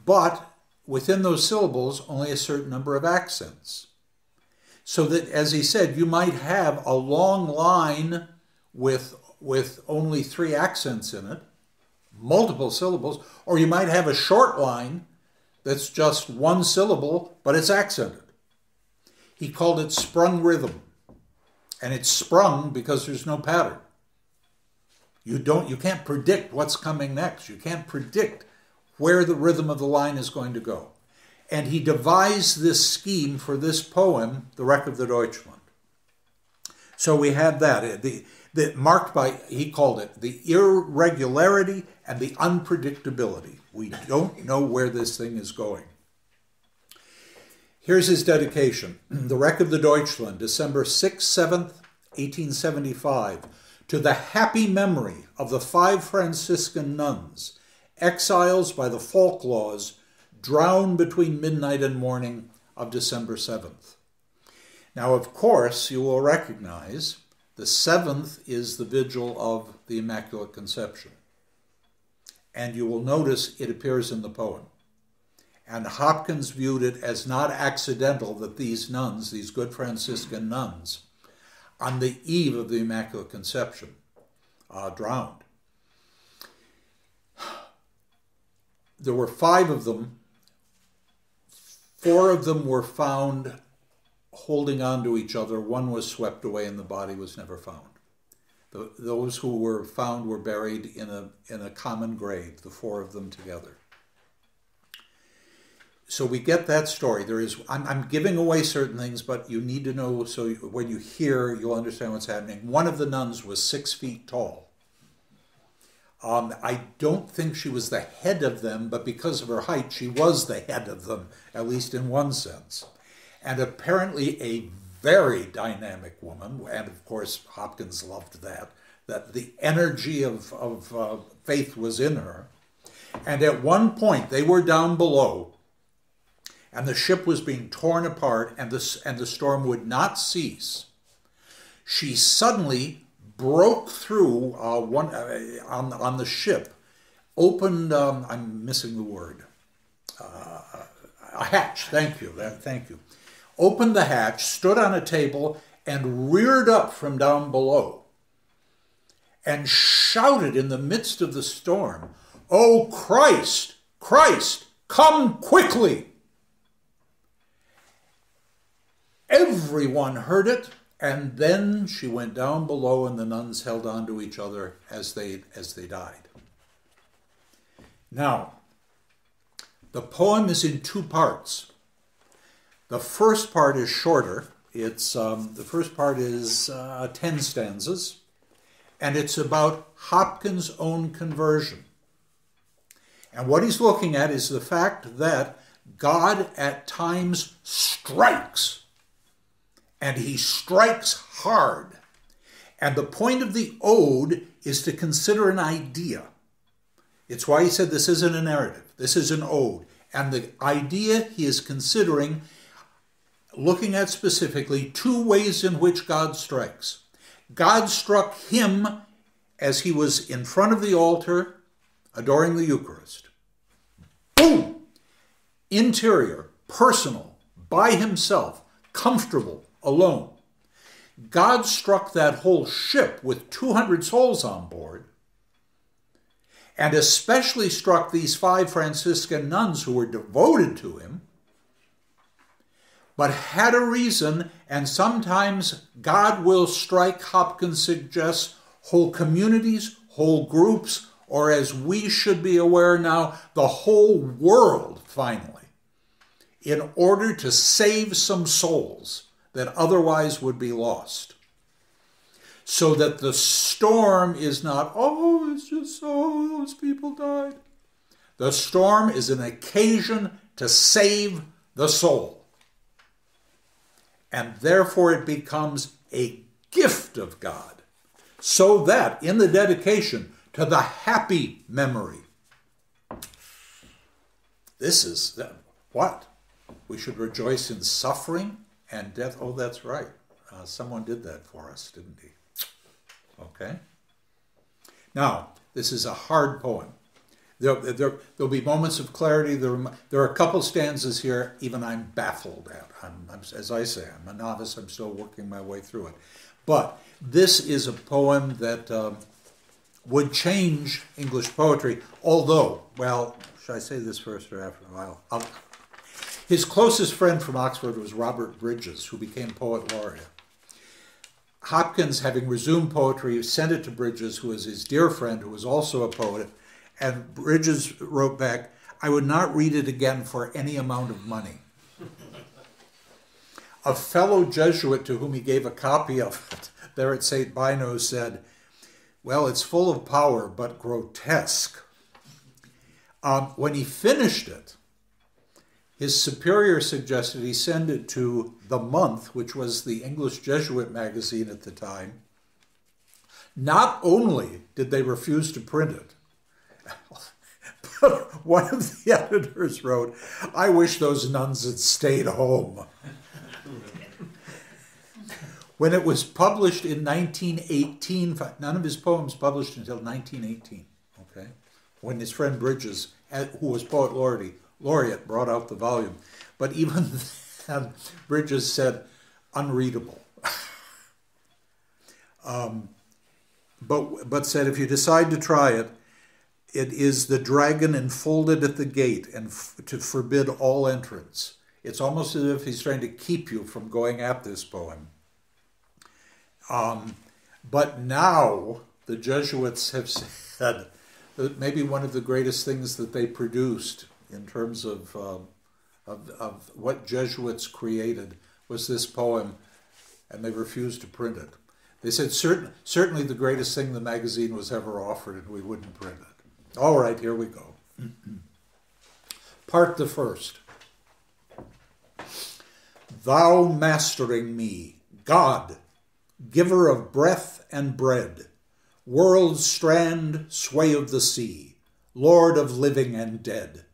but within those syllables, only a certain number of accents. So that, as he said, you might have a long line with only 3 accents in it, multiple syllables, or you might have a short line that's just 1 syllable, but it's accented. He called it sprung rhythm. And it's sprung because there's no pattern. You can't predict what's coming next. You can't predict where the rhythm of the line is going to go. And he devised this scheme for this poem, The Wreck of the Deutschland. So we had that, marked by, he called it, the irregularity and the unpredictability. We don't know where this thing is going. Here's his dedication. The Wreck of the Deutschland, December 6th, 7th, 1875, to the happy memory of the 5 Franciscan nuns, exiles by the Falk laws, drowned between midnight and morning of December 7th. Now, of course, you will recognize the 7th is the vigil of the Immaculate Conception. And you will notice it appears in the poem. And Hopkins viewed it as not accidental that these nuns, these good Franciscan nuns, on the eve of the Immaculate Conception, drowned. There were 5 of them. 4 of them were found holding on to each other. 1 was swept away and the body was never found. Those who were found were buried in a common grave, the 4 of them together. So we get that story. I'm giving away certain things, but you need to know, so when you hear, you'll understand what's happening. One of the nuns was 6 feet tall. I don't think she was the head of them, but because of her height, she was the head of them, at least in one sense. And apparently a very dynamic woman, and of course Hopkins loved that the energy of faith was in her. And at one point, they were down below, and the ship was being torn apart, and the storm would not cease. She suddenly broke through on the ship, opened, I'm missing the word, a hatch, thank you. Opened the hatch, stood on a table, and reared up from down below, and shouted in the midst of the storm, "O Christ, Christ, come quickly!" Everyone heard it, and then she went down below, and the nuns held on to each other as they died. Now, the poem is in 2 parts. The first part is shorter. The first part is 10 stanzas, and it's about Hopkins' own conversion. And what he's looking at is the fact that God at times strikes. And he strikes hard. And the point of the ode is to consider an idea. It's why he said this isn't a narrative. This is an ode. And the idea he is considering looking at specifically two ways in which God strikes. God struck him as he was in front of the altar adoring the Eucharist. Boom! Interior, personal, by himself, comfortable, alone. God struck that whole ship with 200 souls on board, and especially struck these 5 Franciscan nuns who were devoted to him, but had a reason, and sometimes God will strike, Hopkins suggests, whole communities, whole groups, or as we should be aware now, the whole world, finally, in order to save some souls that otherwise would be lost. So that the storm is not, oh, it's just so those people died. The storm is an occasion to save the soul. And therefore it becomes a gift of God. So that in the dedication to the happy memory, this is what? We should rejoice in suffering and death. Oh, that's right. Someone did that for us, didn't he? Okay. Now, this is a hard poem. There'll be moments of clarity. There are a couple stanzas here even I'm baffled at. As I say, I'm a novice. I'm still working my way through it. But this is a poem that would change English poetry, although, well, should I say this first or after a while? His closest friend from Oxford was Robert Bridges, who became poet laureate. Hopkins, having resumed poetry, sent it to Bridges, who was his dear friend, who was also a poet, and Bridges wrote back, "I would not read it again for any amount of money." A fellow Jesuit to whom he gave a copy of it there at St. Bino said, "Well, it's full of power, but grotesque." When he finished it, his superior suggested he send it to The Month, which was the English Jesuit magazine at the time. Not only did they refuse to print it, but one of the editors wrote, "I wish those nuns had stayed home." When it was published in 1918, none of his poems published until 1918, okay? When his friend Bridges, who was poet laureate, brought out the volume. But even then, Bridges said, unreadable. But said, if you decide to try it, it is the dragon enfolded at the gate and to forbid all entrance. It's almost as if he's trying to keep you from going at this poem. But now the Jesuits have said that maybe one of the greatest things that they produced in terms of what Jesuits created was this poem, and they refused to print it. They said certainly the greatest thing the magazine was ever offered, and we wouldn't print it. All right, here we go. Part the first. Thou mastering me, God, giver of breath and bread, world's strand, sway of the sea, Lord of living and dead.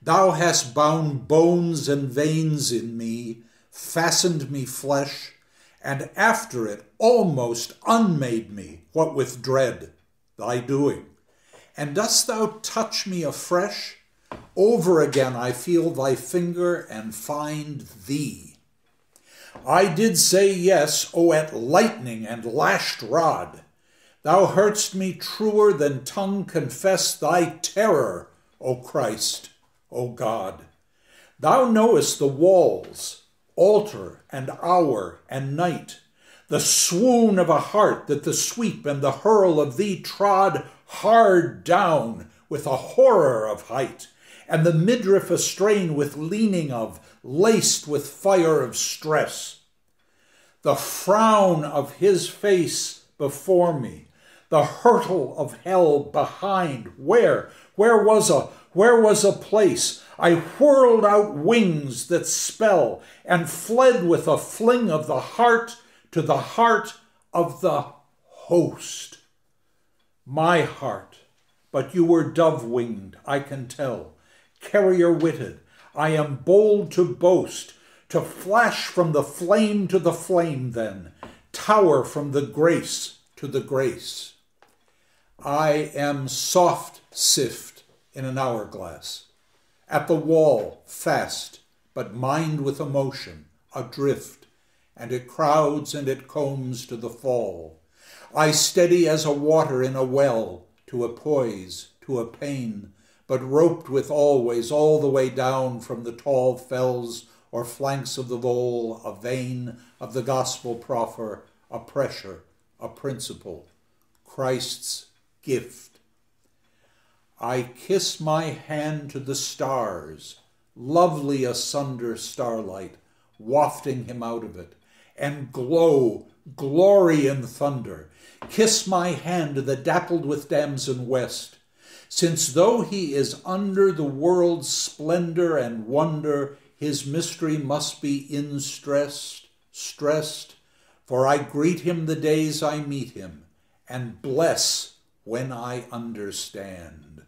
Thou hast bound bones and veins in me, fastened me flesh, and after it almost unmade me, what with dread, thy doing. And dost thou touch me afresh? Over again I feel thy finger and find thee. I did say yes, O at lightning and lashed rod. Thou heardst me truer than tongue confess thy terror, O Christ, O God. Thou knowest the walls, altar and hour and night, the swoon of a heart that the sweep and the hurl of thee trod hard down with a horror of height, and the midriff astrain with leaning of, laced with fire of stress. The frown of his face before me, the hurtle of hell behind, where was a place? I whirled out wings that spell, and fled with a fling of the heart to the heart of the host. My heart, but you were dove-winged, I can tell, carrier-witted, I am bold to boast, to flash from the flame to the flame then, tower from the grace to the grace. I am soft sift in an hourglass, at the wall fast, but mind with emotion, adrift, and it crowds and it combs to the fall. I steady as a water in a well, to a poise, to a pain, but roped with always all the way down from the tall fells or flanks of the vole, a vein of the gospel proffer, a pressure, a principle, Christ's gift. I kiss my hand to the stars, lovely asunder starlight, wafting him out of it, and glory in thunder. Kiss my hand to the dappled with damson west, since though he is under the world's splendor and wonder, his mystery must be stressed, for I greet him the days I meet him, and bless when I understand.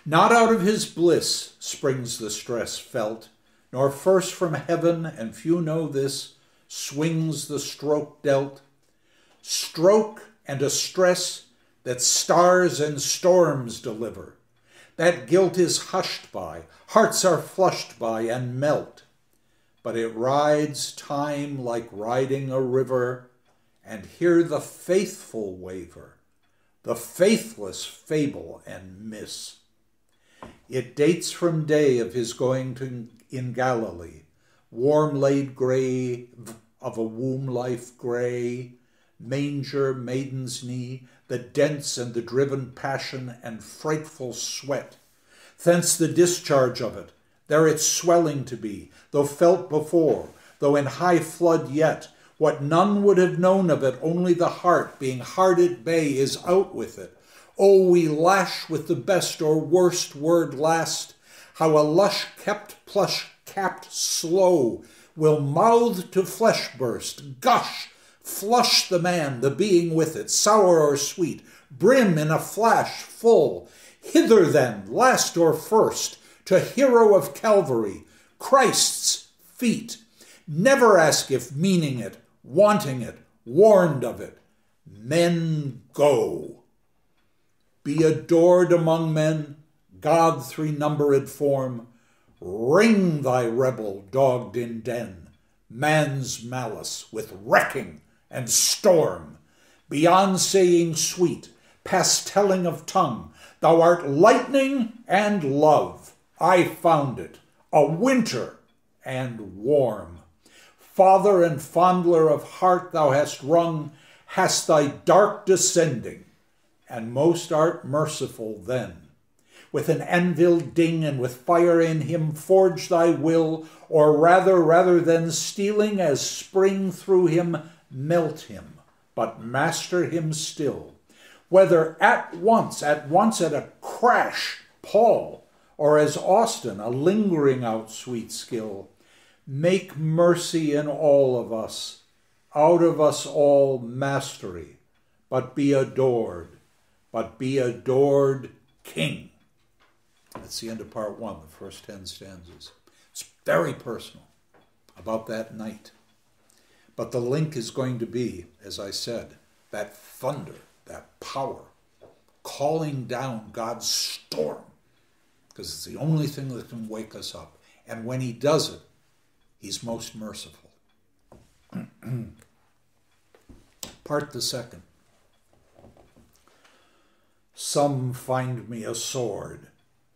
Not out of his bliss springs the stress felt, nor first from heaven, and few know this, swings the stroke dealt. Stroke and a stress that stars and storms deliver, that guilt is hushed by, hearts are flushed by and melt. But it rides time like riding a river, and hear the faithful waver, the faithless fable and miss. It dates from day of his going in Galilee, warm laid grave of a womb life gray, manger, maiden's knee, the dense and the driven passion and frightful sweat. Thence the discharge of it, there its swelling to be, though felt before, though in high flood yet, what none would have known of it, only the heart, being hard at bay, is out with it. Oh, we lash with the best or worst word last, how a lush-kept, plush-capped slow will mouth to flesh burst, gush, flush the man, the being with it, sour or sweet, brim in a flash full. Hither then, last or first, to hero of Calvary, Christ's feet. Never ask if meaning it, wanting it, warned of it. Men go. Be adored among men, God three-numbered form. Ring thy rebel dogged in den, man's malice with wrecking and storm. Beyond saying sweet, past telling of tongue, thou art lightning and love. I found it, a winter and warm. Father and fondler of heart thou hast wrung, hast thy dark descending, and most art merciful then. With an anvil ding and with fire in him forge thy will, or rather than stealing as spring through him, melt him, but master him still. Whether at once at a crash, Paul, or as Austin, a lingering out sweet skill, make mercy in all of us, out of us all mastery, but be adored King. That's the end of part one, the first 10 stanzas. It's very personal about that night. But the link is going to be, as I said, that thunder, that power, calling down God's storm, because it's the only thing that can wake us up. And when he does it, he's most merciful. Part the second. Some find me a sword,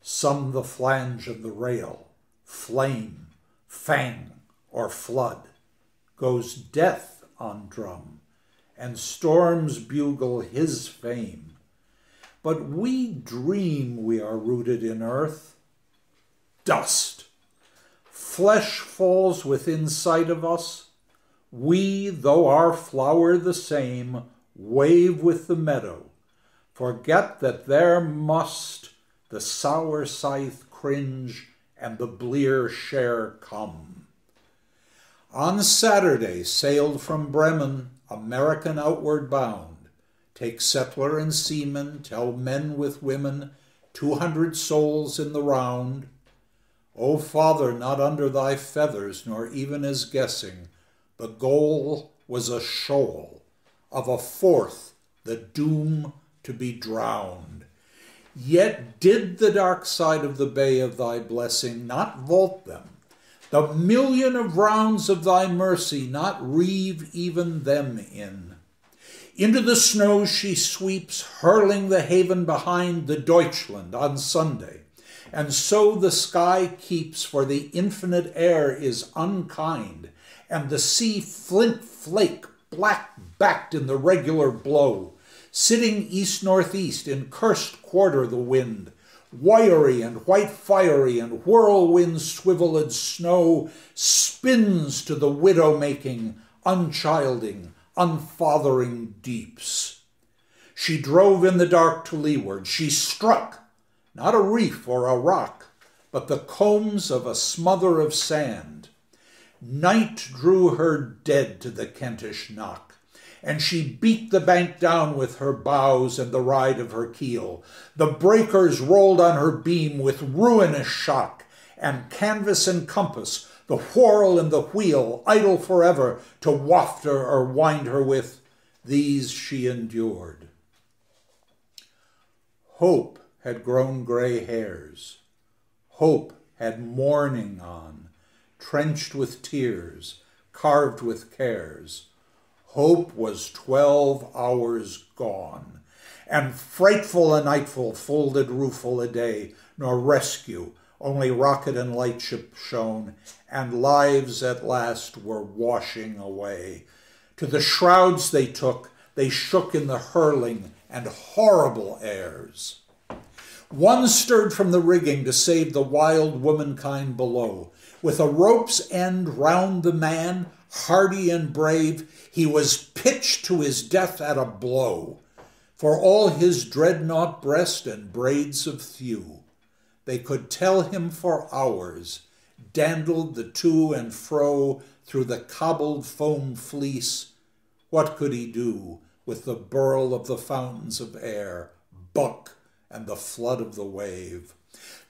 some the flange of the rail, flame, fang, or flood. Goes death on drum, and storms bugle his fame. But we dream we are rooted in earth. Dust. Flesh falls within sight of us. We, though our flower the same, wave with the meadow. Forget that there must the sour scythe cringe and the blear share come. On Saturday sailed from Bremen, American outward bound. Take settler and seaman, tell men with women, 200 souls in the round. O Father, not under thy feathers, nor even as guessing, the goal was a shoal, of a fourth the doom to be drowned. Yet did the dark side of the bay of thy blessing not vault them, the million of rounds of thy mercy not reeve even them in. Into the snows she sweeps, hurling the haven behind the Deutschland on Sunday, and so the sky keeps, for the infinite air is unkind, and the sea flint flake, black-backed in the regular blow, sitting east-northeast in cursed quarter the wind, wiry and white fiery and whirlwind swiveled snow, spins to the widow-making, unchilding, unfathering deeps. She drove in the dark to leeward. She struck, not a reef or a rock, but the combs of a smother of sand. Night drew her dead to the Kentish knock, and she beat the bank down with her bows and the ride of her keel. The breakers rolled on her beam with ruinous shock, and canvas and compass, the whorl and the wheel, idle forever to waft her or wind her with, these she endured. Hope had grown gray hairs. Hope had mourning on, trenched with tears, carved with cares. Hope was 12 hours gone, and frightful a nightfall folded rueful a day, nor rescue, only rocket and lightship shone, and lives at last were washing away. To the shrouds they took, they shook in the hurling and horrible airs. One stirred from the rigging to save the wild womankind below. With a rope's end round the man, hardy and brave, he was pitched to his death at a blow. For all his dreadnought breast and braids of thew, they could tell him for hours, dandled the to and fro through the cobbled foam fleece. What could he do with the burl of the fountains of air, buck, and the flood of the wave?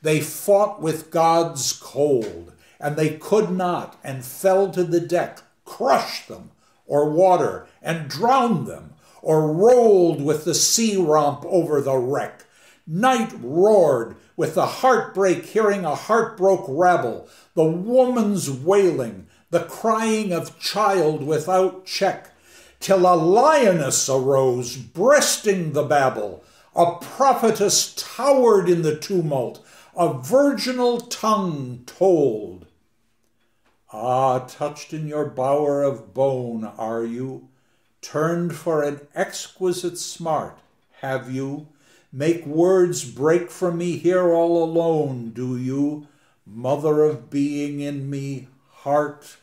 They fought with God's cold, and they could not, and fell to the deck, crushed them, or water, and drowned them, or rolled with the sea romp over the wreck. Night roared with the heartbreak, hearing a heartbroke rabble, the woman's wailing, the crying of child without check, till a lioness arose, breasting the babel. A prophetess towered in the tumult, a virginal tongue told. Ah, touched in your bower of bone are you? Turned for an exquisite smart, have you? Make words break from me here all alone, do you? Mother of being in me, heart.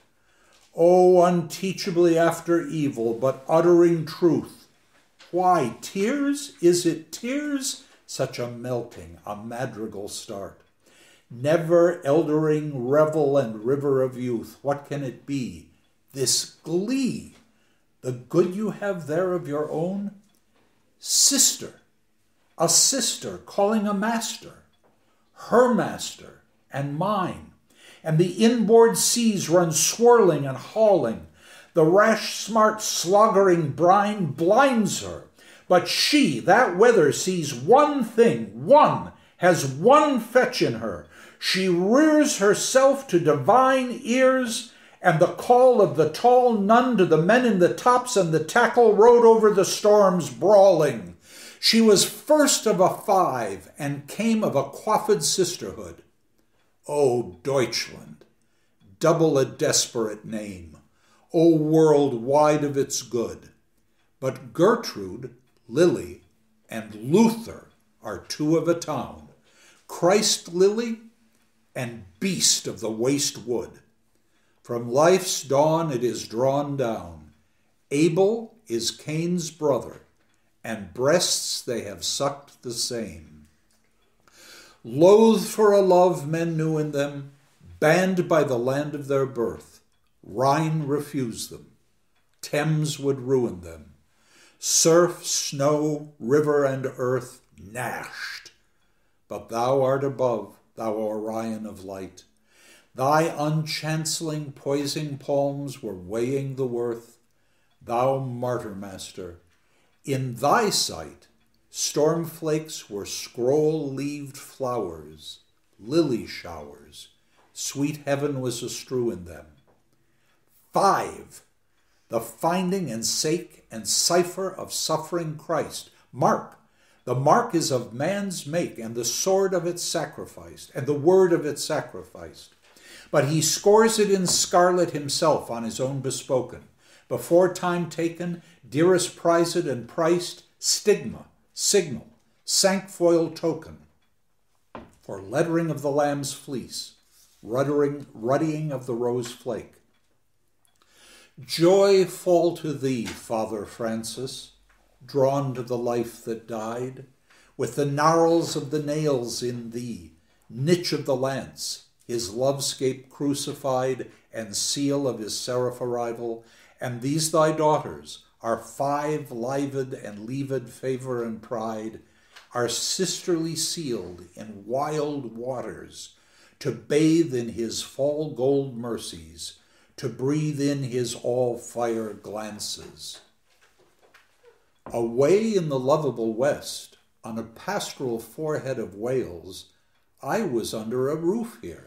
Oh, unteachably after evil, but uttering truth. Why, tears? Is it tears? Such a melting, a madrigal start. Never eldering revel and river of youth. What can it be? This glee. The good you have there of your own? Sister. A sister calling a master, her master and mine, and the inboard seas run swirling and hauling. The rash, smart, sloggering brine blinds her, but she, that weather, sees one thing, has one fetch in her. She rears herself to divine ears, and the call of the tall nun to the men in the tops and the tackle rode over the storms brawling. She was first of a five, and came of a coiffed sisterhood. O Deutschland, double a desperate name, O world wide of its good. But Gertrude, Lily, and Luther are two of a town, Christ Lily and beast of the waste wood. From life's dawn it is drawn down. Abel is Cain's brother, and breasts they have sucked the same. Loath for a love men knew in them, banned by the land of their birth, Rhine refused them, Thames would ruin them. Surf, snow, river, and earth gnashed. But thou art above, thou Orion of light, Thy unchancelling poising palms were weighing the worth, thou martyr master. In thy sight, storm flakes were scroll-leaved flowers, lily showers, sweet heaven was astrew in them. 5. The finding and sake and cipher of suffering Christ. Mark, the mark is of man's make, and the sword of it sacrificed, and the word of it sacrificed. But he scores it in scarlet himself on his own bespoken. Before time taken, dearest prized and priced, stigma, signal, sancfoil token, for lettering of the lamb's fleece, ruddying of the rose flake. Joy fall to thee, Father Francis, drawn to the life that died, with the gnarls of the nails in thee, niche of the lance, his lovescape crucified, and seal of his seraph arrival, and these thy daughters, our 5 lived and leaved favor and pride, are sisterly sealed in wild waters, to bathe in his fall gold mercies, to breathe in his all-fire glances. Away in the lovable West, on a pastoral forehead of Wales, I was under a roof here.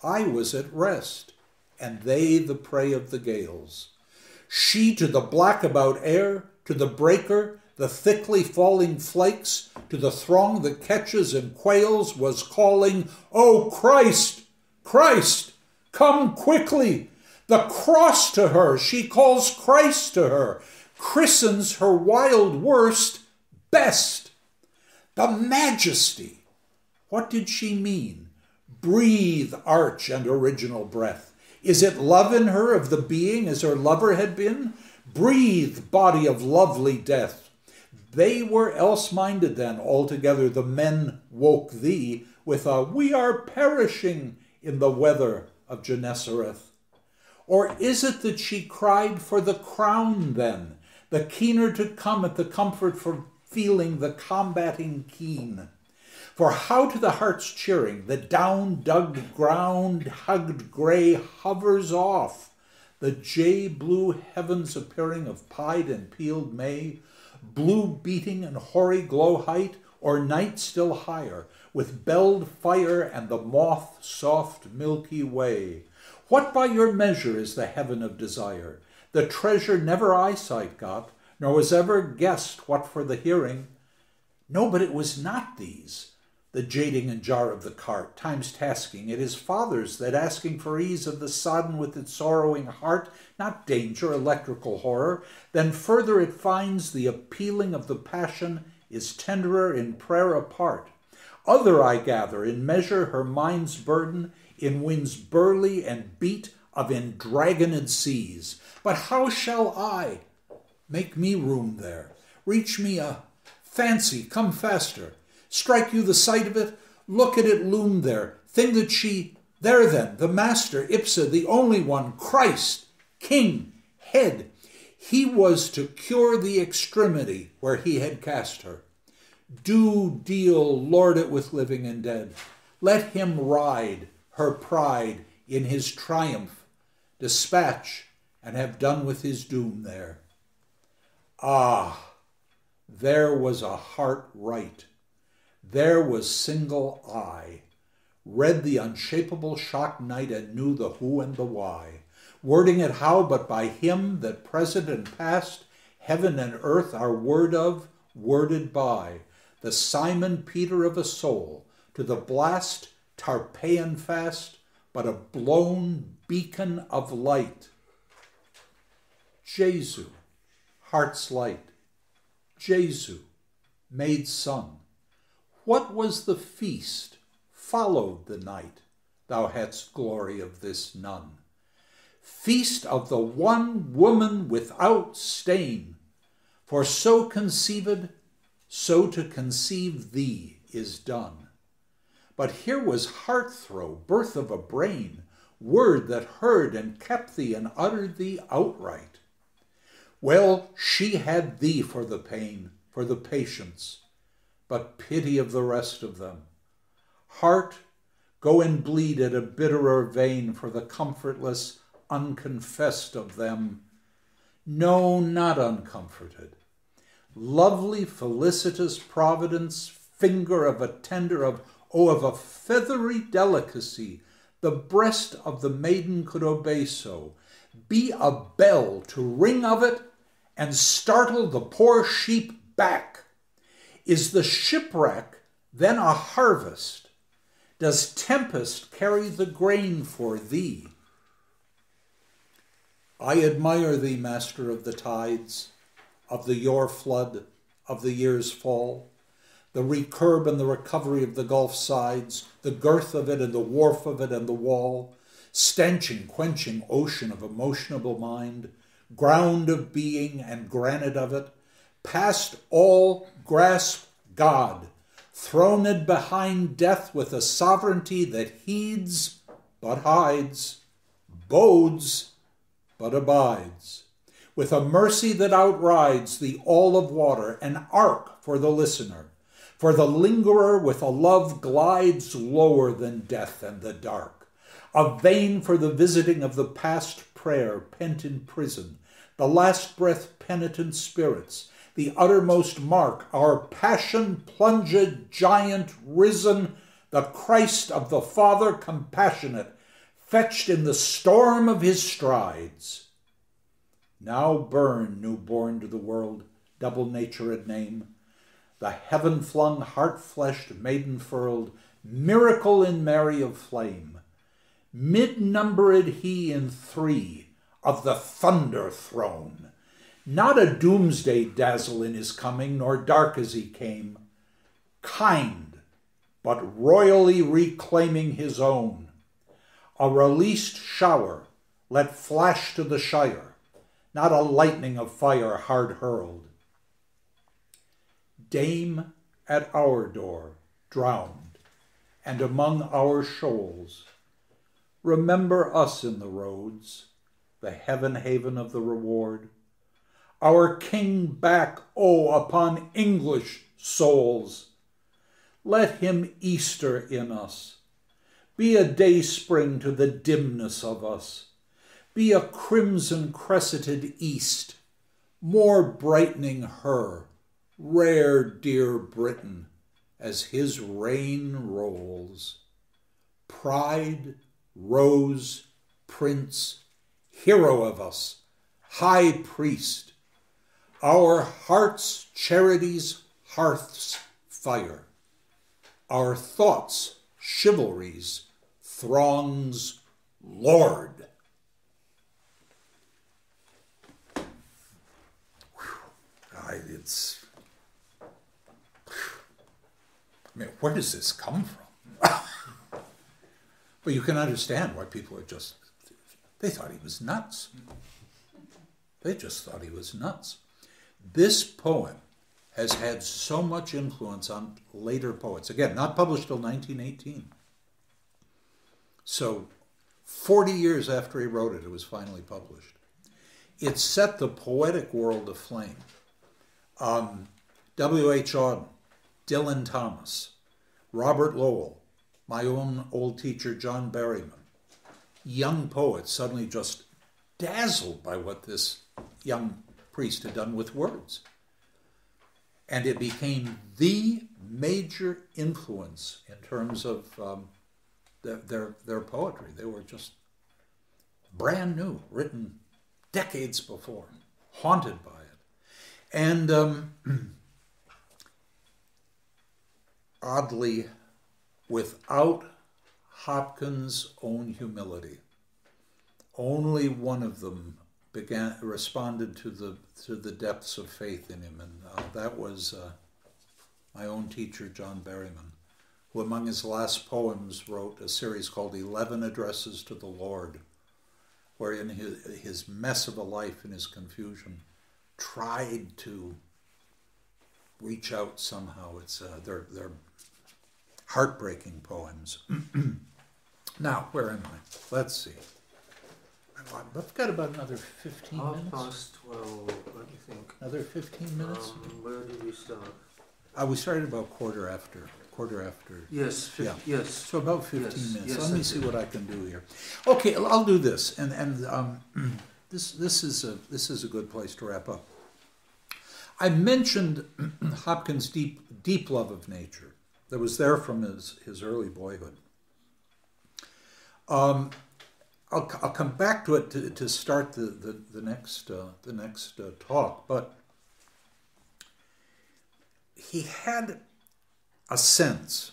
I was at rest, and they the prey of the gales. She to the black about air, to the breaker, the thickly falling flakes, to the throng that catches and quails, was calling, O Christ, Christ, come quickly. The cross to her, she calls Christ to her, christens her wild worst best. The majesty, what did she mean? Breathe arch and original breath. Is it love in her of the being as her lover had been? Breathe, body of lovely death. They were else-minded then altogether. The men woke thee with a, we are perishing in the weather of Gennesareth. Or is it that she cried for the crown then, the keener to come at the comfort for feeling the combating keen? For how to the heart's cheering, the down-dug ground-hugged gray hovers off, the jay-blue heavens appearing of pied and peeled May, blue beating and hoary glow height, or night still higher, with belled fire and the moth soft Milky Way. What by your measure is the heaven of desire? The treasure never eyesight got, nor was ever guessed what for the hearing. No, but it was not these, the jading and jar of the cart, time's tasking. It is father's that asking for ease of the sodden with its sorrowing heart, not danger, electrical horror. Then further it finds the appealing of the passion is tenderer in prayer apart. Other I gather, in measure her mind's burden, in winds burly and beat of endragoned seas. But how shall I? Make me room there. Reach me a fancy, come faster. Strike you the sight of it? Look at it loom there. Thing that she, there then, the master, ipsa, the only one, Christ, King, head. He was to cure the extremity where he had cast her. Do deal, lord it with living and dead. Let him ride, her pride, in his triumph, dispatch, and have done with his doom there. Ah, there was a heart right. There was single eye, read the unshapable shock night and knew the who and the why, wording it how but by him that present and past, heaven and earth are word of, worded by, the Simon Peter of a soul, to the blast Tarpeian fast, but a blown beacon of light. Jesu, heart's light, Jesu, made sun. What was the feast followed the night? Thou hadst glory of this none. Feast of the one woman without stain. For so conceived, so to conceive thee is done. But here was heart-throw, birth of a brain, word that heard and kept thee and uttered thee outright. Well, she had thee for the pain, for the patience, but pity of the rest of them. Heart, Go and bleed at a bitterer vein for the comfortless, unconfessed of them. No, not uncomforted. Lovely, felicitous Providence, finger of a tender of a feathery delicacy, the breast of the maiden could obey so. Be a bell to ring of it, and startle the poor sheep back. Is the shipwreck then a harvest? Does tempest carry the grain for thee? I admire thee, master of the tides, of the yore flood, of the year's fall, the recurb and the recovery of the gulf sides, the girth of it and the wharf of it and the wall, stenching, quenching ocean of emotionable mind, ground of being and granite of it, past all grasp God, throned behind death with a sovereignty that heeds but hides, bodes but abides, with a mercy that outrides the all of water, an ark for the listener, for the lingerer with a love glides lower than death and the dark, a vein for the visiting of the past prayer pent in prison, the last breath penitent spirits, the uttermost mark, our passion-plunged giant risen, the Christ of the Father compassionate, fetched in the storm of his strides. Now burn, newborn to the world, double-natured name, the heaven-flung, heart-fleshed, maiden-furled, miracle in Mary of flame, mid-numbered he in three of the thunder throne, not a doomsday dazzle in his coming, nor dark as he came, kind, but royally reclaiming his own, a released shower let flash to the shire, not a lightning of fire hard hurled. Dame at our door, drowned, and among our shoals, remember us in the roads, the heaven haven of the reward, our king back, oh, upon English souls. Let him Easter in us, be a day spring to the dimness of us, be a crimson cresseted east, more brightening her, rare dear Britain, as his reign rolls. Pride, rose, prince, hero of us, high priest, our hearts' charities, hearths, fire, our thoughts, chivalries, throngs, Lord. Where does this come from? But you can understand why people are just, they thought he was nuts. They just thought he was nuts. This poem has had so much influence on later poets. Again, not published till 1918. So 40 years after he wrote it, it was finally published. It set the poetic world aflame. W.H. Auden, Dylan Thomas, Robert Lowell, my own old teacher John Berryman, young poets suddenly just dazzled by what this young priest had done with words. And it became the major influence in terms of their poetry. They were just brand new, written decades before, haunted by it. And oddly, without Hopkins' own humility, only one of them responded to the depths of faith in him, and that was my own teacher, John Berryman, who among his last poems wrote a series called 11 Addresses to the Lord, where in his mess of a life and his confusion tried to reach out somehow. They're heartbreaking poems. Now, where am I? Let's see. I've got about another 15 minutes. Past 12, what do you think? Another 15 minutes? Where did we start? We started about quarter after. quarter after. Yes, Yeah. yes. So about 15 Yes, minutes. yes, Let me that's see it. what I can do here. Okay, I'll do this, and this is a good place to wrap up. I mentioned Hopkins' deep love of nature that was there from his early boyhood. I'll come back to it to start the next talk, but he had a sense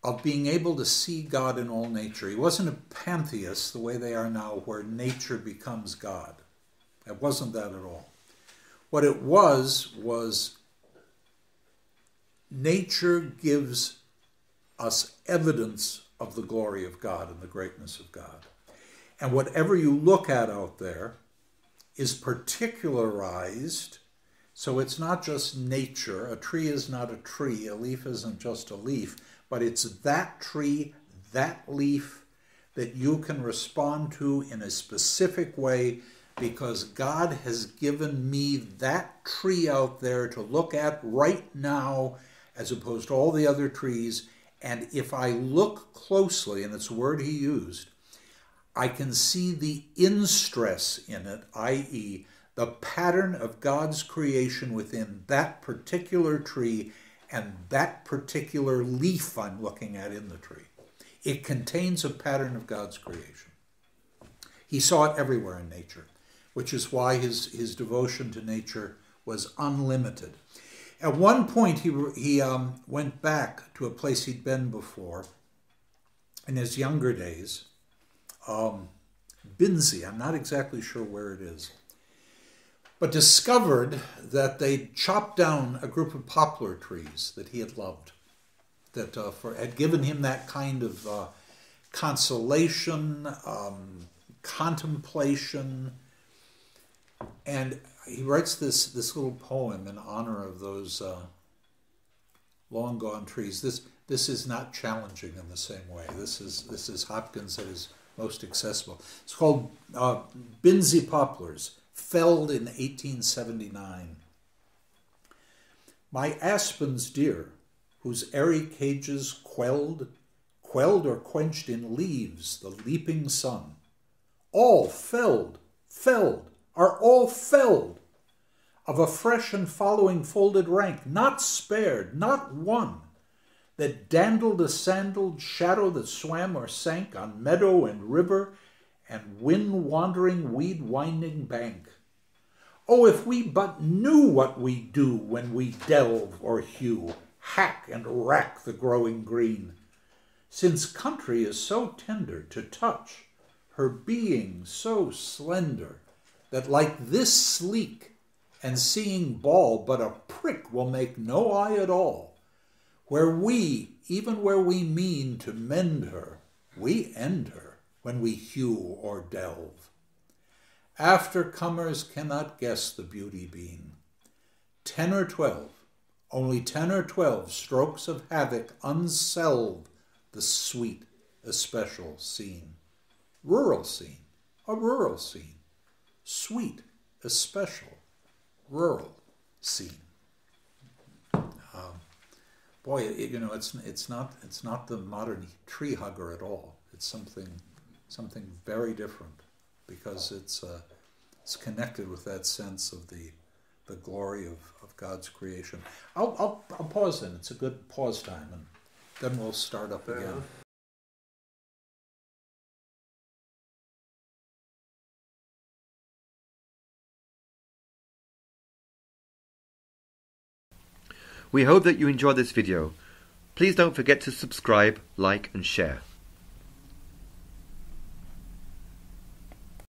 of being able to see God in all nature. He wasn't a pantheist the way they are now, where nature becomes God. It wasn't that at all. What it was nature gives us evidence of the glory of God and the greatness of God. And whatever you look at out there is particularized, so it's not just nature. A tree is not a tree. A leaf isn't just a leaf, but it's that tree, that leaf that you can respond to in a specific way, because God has given me that tree out there to look at right now as opposed to all the other trees. And if I look closely, and it's a word he used, I can see the in-stress in it, i.e., the pattern of God's creation within that particular tree and that particular leaf I'm looking at in the tree. It contains a pattern of God's creation. He saw it everywhere in nature, which is why his devotion to nature was unlimited. At one point, he went back to a place he'd been before in his younger days, Binzi, I'm not exactly sure where it is, but discovered that they'd chopped down a group of poplar trees that he had loved, that had given him that kind of consolation, contemplation. And he writes this little poem in honor of those long gone trees. This is not challenging in the same way. This is Hopkins at his most accessible. It's called Binzi Poplars, felled in 1879. My aspens dear, whose airy cages quelled or quenched in leaves the leaping sun, all felled, are all felled, of a fresh and following folded rank, not spared, not one, that dandled a sandaled shadow that swam or sank on meadow and river and wind-wandering, weed-winding bank. Oh, if we but knew what we do when we delve or hew, hack and rack the growing green, since country is so tender to touch, her being so slender, that like this sleek and seeing ball but a prick will make no eye at all, where we, even where we mean to mend her, we end her when we hew or delve. After-comers cannot guess the beauty bean. 10 or 12, only 10 or 12 strokes of havoc unselve the sweet, especial scene. Rural scene, a rural scene. Sweet, especial, rural scene. Boy, it's not the modern tree hugger at all. It's something very different, because it's connected with that sense of the glory of God's creation. I'll pause then. It's a good pause time, and then we'll start up again. We hope that you enjoyed this video. Please don't forget to subscribe, like and share.